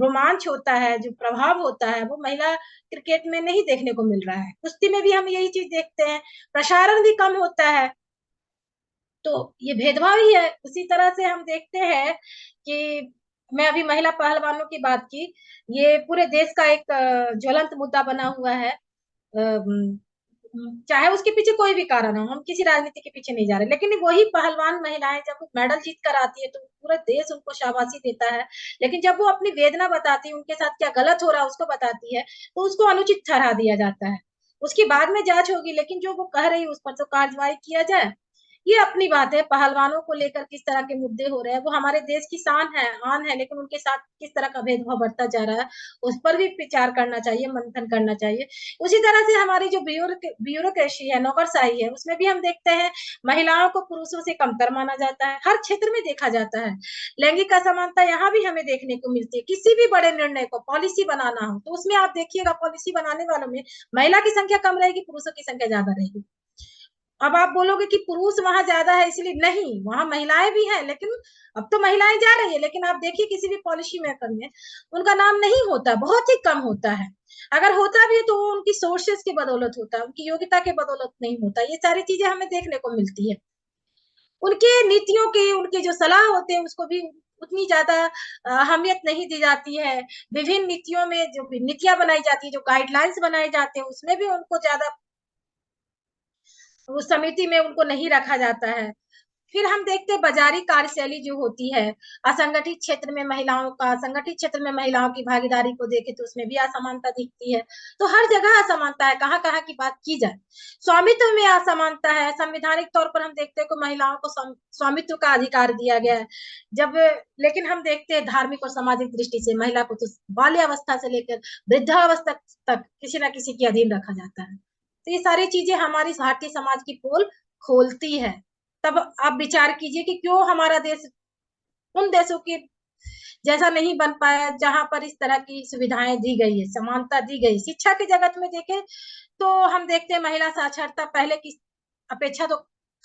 रोमांच होता है, जो प्रभाव होता है, वो महिला क्रिकेट में नहीं देखने को मिल रहा है। कुश्ती में भी हम यही चीज देखते हैं, प्रसारण भी कम होता है। तो ये भेदभाव ही है। उसी तरह से हम देखते हैं कि मैं अभी महिला पहलवानों की बात की, ये पूरे देश का एक ज्वलंत मुद्दा बना हुआ है। चाहे उसके पीछे कोई भी कारण हो, हम किसी राजनीति के पीछे नहीं जा रहे, लेकिन वही पहलवान महिलाएं जब मेडल जीत कर आती है तो पूरा देश उनको शाबाशी देता है। लेकिन जब वो अपनी वेदना बताती है, उनके साथ क्या गलत हो रहा है उसको बताती है, तो उसको अनुचित ठहरा दिया जाता है। उसकी बाद में जांच होगी, लेकिन जो वो कह रही है उस पर तो कार्रवाई किया जाए। ये अपनी बात है। पहलवानों को लेकर किस तरह के मुद्दे हो रहे हैं, वो हमारे देश की शान है, आन है, लेकिन उनके साथ किस तरह का भेदभाव बढ़ता जा रहा है, उस पर भी विचार करना चाहिए, मंथन करना चाहिए। उसी तरह से हमारी जो ब्यूरोक्रेसी है, नौकरशाही है, उसमें भी हम देखते हैं महिलाओं को पुरुषों से कमतर माना जाता है, हर क्षेत्र में देखा जाता है। लैंगिक असमानता यहाँ भी हमें देखने को मिलती है। किसी भी बड़े निर्णय को पॉलिसी बनाना हो तो उसमें आप देखिएगा पॉलिसी बनाने वालों में महिला की संख्या कम रहेगी, पुरुषों की संख्या ज्यादा रहेगी। अब आप बोलोगे कि पुरुष वहां ज्यादा है इसलिए, नहीं, वहां महिलाएं भी हैं, लेकिन अब तो महिलाएं जा रही है, लेकिन आप देखिए किसी भी पॉलिसी मेकर में उनका नाम नहीं होता, बहुत ही कम होता है। अगर होता भी है तो वो उनकी सोर्सेस की बदौलत होता है, उनकी योग्यता के बदौलत नहीं होता। ये सारी चीजें हमें देखने को मिलती है। उनके नीतियों के, उनके जो सलाह होते हैं उसको भी उतनी ज्यादा अहमियत नहीं दी जाती है। विभिन्न नीतियों में जो नीतियां बनाई जाती है, जो गाइडलाइंस बनाए जाते हैं, उसमें भी उनको ज्यादा उस समिति में उनको नहीं रखा जाता है। फिर हम देखते हैं बाजारी कार्यशैली जो होती है, असंगठित क्षेत्र में महिलाओं का, संगठित क्षेत्र में महिलाओं की भागीदारी को देखें तो उसमें भी असमानता दिखती है। तो हर जगह असमानता है, कहाँ कहाँ की बात की जाए। स्वामित्व में असमानता है। संवैधानिक तौर पर हम देखते हैं कि महिलाओं को स्वामित्व का अधिकार दिया गया है। जब लेकिन हम देखते हैं धार्मिक और सामाजिक दृष्टि से महिला को तो बाल्यावस्था से लेकर वृद्धावस्था तक किसी न किसी के अधीन रखा जाता है। तो ये सारी चीजें हमारी भारतीय समाज की पोल खोलती है। तब आप विचार कीजिए कि क्यों हमारा देश उन देशों के जैसा नहीं बन पाया जहां पर इस तरह की सुविधाएं दी गई है, समानता दी गई। शिक्षा के जगत में देखें तो हम देखते हैं महिला साक्षरता पहले की अपेक्षा तो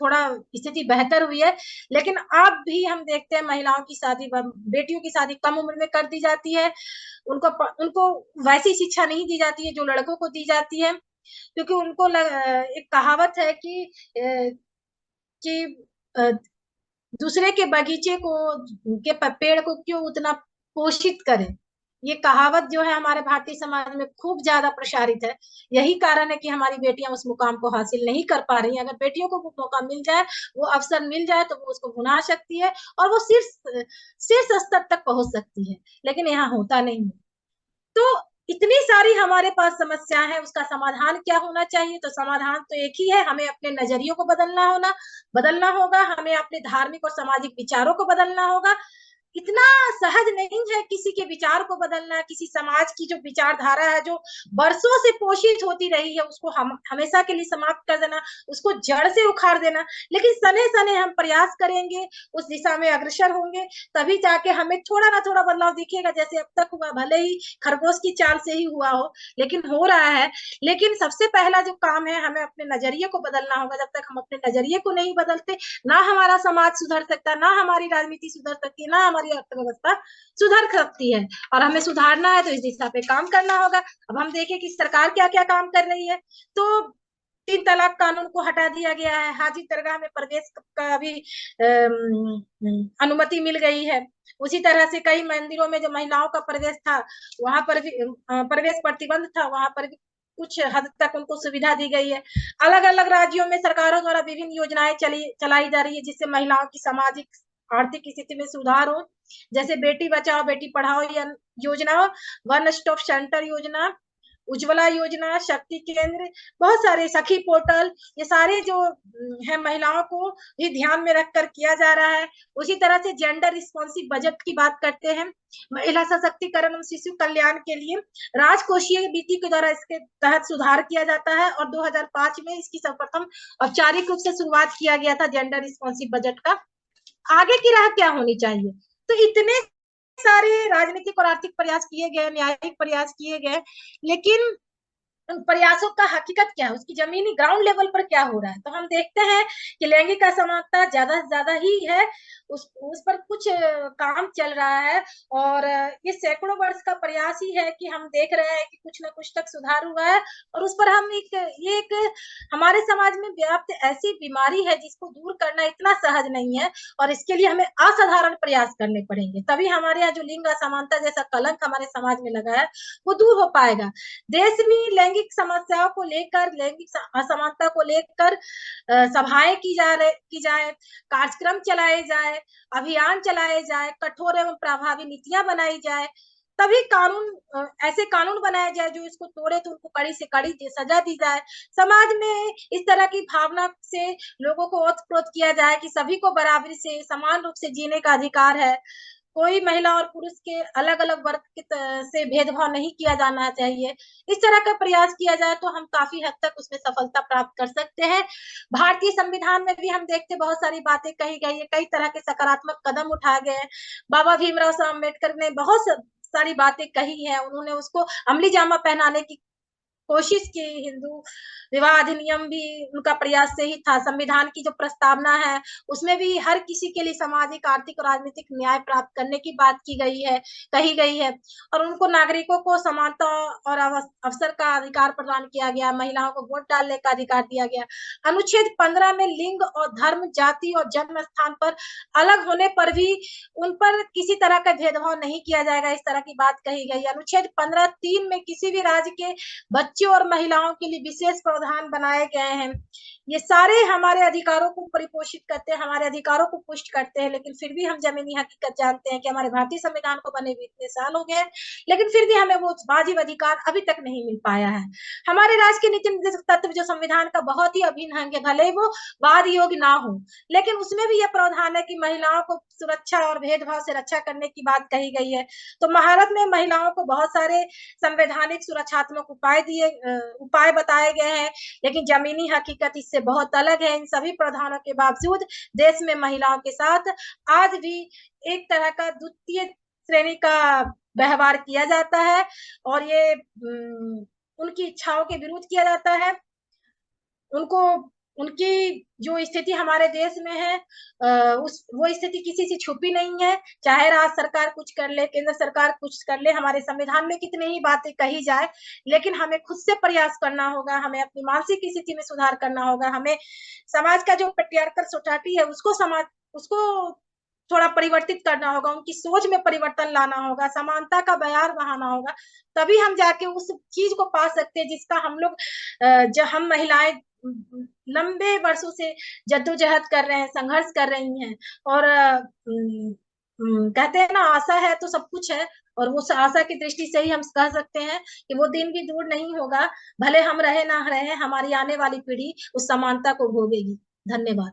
थोड़ा स्थिति बेहतर हुई है, लेकिन अब भी हम देखते हैं महिलाओं की शादी, बेटियों की शादी कम उम्र में कर दी जाती है। उनको उनको वैसी शिक्षा नहीं दी जाती है जो लड़कों को दी जाती है, क्योंकि उनको एक कहावत है कि दूसरे के बगीचे को के पेड़ को क्यों उतना पोषित करें। ये कहावत जो है हमारे भारतीय समाज में खूब ज्यादा प्रसारित है। यही कारण है कि हमारी बेटियां उस मुकाम को हासिल नहीं कर पा रही हैं। अगर बेटियों को वो मौका मिल जाए, वो अवसर मिल जाए, तो वो उसको भुना सकती है और वो शीर्ष शीर्ष स्तर तक पहुंच सकती है, लेकिन यहाँ होता नहीं है। तो इतनी सारी हमारे पास समस्याएं हैं, उसका समाधान क्या होना चाहिए? तो समाधान तो एक ही है, हमें अपने नजरियों को बदलना होगा, हमें अपने धार्मिक और सामाजिक विचारों को बदलना होगा। इतना सहज नहीं है किसी के विचार को बदलना, किसी समाज की जो विचारधारा है जो वर्षों से पोषित होती रही है उसको हम हमेशा के लिए समाप्त कर देना, उसको जड़ से उखाड़ देना। लेकिन सने सने हम प्रयास करेंगे, उस दिशा में अग्रसर होंगे, तभी जाके हमें थोड़ा ना थोड़ा बदलाव दिखेगा। जैसे अब तक हुआ, भले ही खरगोश की चाल से ही हुआ हो, लेकिन हो रहा है। लेकिन सबसे पहला जो काम है, हमें अपने नजरिए को बदलना होगा। जब तक हम अपने नजरिए को नहीं बदलते, ना हमारा समाज सुधर सकता, ना हमारी राजनीति सुधर सकती, ना हमारी अर्थव्यवस्था सुधर सकती है। और हमें सुधारना है तो इस दिशा पे काम करना होगा। अब हम देखें कि सरकार क्या क्या काम कर रही है। तो 3 तलाक कानून को हटा दिया गया है, हाजी दरगाह में प्रवेश का भी अनुमति मिल गई है। उसी तरह से कई मंदिरों में जो महिलाओं का प्रवेश था, वहां पर भी प्रवेश प्रतिबंध था, वहां पर भी कुछ हद तक उनको सुविधा दी गई है। अलग अलग राज्यों में सरकारों द्वारा विभिन्न योजनाएं चलाई जा रही है, जिससे महिलाओं की सामाजिक आर्थिक स्थिति में सुधार हो। जैसे बेटी बचाओ बेटी पढ़ाओ योजना, वन स्टॉप सेंटर योजना, उज्ज्वला योजना, शक्ति केंद्र, बहुत सारे सखी पोर्टल, ये सारे जो है महिलाओं को भी ध्यान में रखकर किया जा रहा है। उसी तरह से जेंडर रिस्पॉन्सिव बजट की बात करते हैं। महिला सशक्तिकरण और शिशु कल्याण के लिए राजकोषीय नीति के द्वारा इसके तहत सुधार किया जाता है और 2005 में इसकी सर्वप्रथम औपचारिक रूप से शुरुआत किया गया था जेंडर रिस्पॉन्सिव बजट का। आगे की राह क्या होनी चाहिए? तो इतने सारे राजनीतिक और आर्थिक प्रयास किए गए, न्यायिक प्रयास किए गए, लेकिन उन प्रयासों का हकीकत क्या है, उसकी जमीनी ग्राउंड लेवल पर क्या हो रहा है? तो हम देखते हैं कि लैंगिक असमानता ज्यादा से ज्यादा ही है। उस पर कुछ काम चल रहा है और ये सैकड़ों वर्ष का प्रयास ही है कि हम देख रहे हैं कि कुछ ना कुछ तक सुधार हुआ है। और उस पर हम ये एक हमारे समाज में व्याप्त ऐसी बीमारी है जिसको दूर करना इतना सहज नहीं है और इसके लिए हमें असाधारण प्रयास करने पड़ेंगे, तभी हमारे यहाँ जो लिंग असमानता जैसा कलंक हमारे समाज में लगा है वो दूर हो पाएगा। देश में लैंगिक समस्याओं को लेकर, लैंगिक असमानता को लेकर सभाएं की जाए, कार्यक्रम चलाए जाए, अभियान चलाए जाए, कठोर एवं प्रभावी नीतियां बनाई जाए, तभी कानून ऐसे कानून बनाए जाए जो इसको तोड़े तो उनको कड़ी से कड़ी सजा दी जाए। समाज में इस तरह की भावना से लोगों को ओत-प्रोत किया जाए कि सभी को बराबरी से समान रूप से जीने का अधिकार है। कोई महिला और पुरुष के अलग-अलग वर्ग से भेदभाव नहीं किया जाना चाहिए। इस तरह का प्रयास किया जाए तो हम काफ़ी हद तक उसमें सफलता प्राप्त कर सकते हैं। भारतीय संविधान में भी हम देखते हैं बहुत सारी बातें कही गई है, कई तरह के सकारात्मक कदम उठाए गए हैं। बाबा भीमराव अम्बेडकर ने बहुत सारी बातें कही हैं, उन्होंने उसको अमली जामा पहनाने की कोशिश की। हिंदू विवाह अधिनियम भी उनका प्रयास से ही था। संविधान की जो प्रस्तावना है उसमें भी हर किसी के लिए सामाजिक, आर्थिक और राजनीतिक न्याय प्राप्त करने की बात की गई है, कही गई है। और उनको नागरिकों को समानता और अवसर का अधिकार प्रदान किया गया, महिलाओं को वोट डालने का अधिकार दिया गया। अनुच्छेद 15 में लिंग और धर्म, जाति और जन्म स्थान पर अलग होने पर भी उन पर किसी तरह का भेदभाव नहीं किया जाएगा, इस तरह की बात कही गई है। अनुच्छेद 15(3) में किसी भी राज्य के बच्चों और महिलाओं के लिए विशेष प्रावधान बनाए गए हैं। ये सारे हमारे अधिकारों को परिपोषित करते हैं, हमारे अधिकारों को पुष्ट करते हैं, लेकिन फिर भी हम जमीनी हकीकत जानते हैं कि हमारे भारतीय संविधान को बने हुए इतने साल हो गए, लेकिन फिर भी हमें वो वाजिब अधिकार अभी तक नहीं मिल पाया है। हमारे राष्ट्र के नीति निर्देशक तत्व जो संविधान का बहुत ही अभिन्न अंग है, भले ही वो वाद योग्य ना हो, लेकिन उसमें भी यह प्रावधान है कि महिलाओं को सुरक्षा और भेदभाव से रक्षा करने की बात कही गई है। तो भारत में महिलाओं को बहुत सारे संवैधानिक सुरक्षात्मक उपाय बताए गए हैं, लेकिन जमीनी हकीकत इससे बहुत अलग है। इन सभी प्रावधानों के बावजूद देश में महिलाओं के साथ आज भी एक तरह का द्वितीय श्रेणी का व्यवहार किया जाता है और ये उनकी इच्छाओं के विरुद्ध किया जाता है। उनको उनकी जो स्थिति हमारे देश में है वो स्थिति किसी से छुपी नहीं है। चाहे राज्य सरकार कुछ कर ले, केंद्र सरकार कुछ कर ले, हमारे संविधान में कितनी ही बातें कही जाए, लेकिन हमें खुद से प्रयास करना होगा, हमें अपनी मानसिक स्थिति में सुधार करना होगा, हमें समाज का जो पैट्रियार्कल सोसाइटी है उसको थोड़ा परिवर्तित करना होगा, उनकी सोच में परिवर्तन लाना होगा, समानता का बयार बहाना होगा, तभी हम जाके उस चीज को पा सकते हैं जिसका हम लोग जो हम महिलाएं लंबे वर्षों से जद्दोजहद कर रहे हैं, संघर्ष कर रही हैं। और कहते हैं ना, आशा है तो सब कुछ है, और उस आशा की दृष्टि से ही हम कह सकते हैं कि वो दिन भी दूर नहीं होगा। भले हम रहे ना रहे, हमारी आने वाली पीढ़ी उस समानता को भोगेगी। धन्यवाद।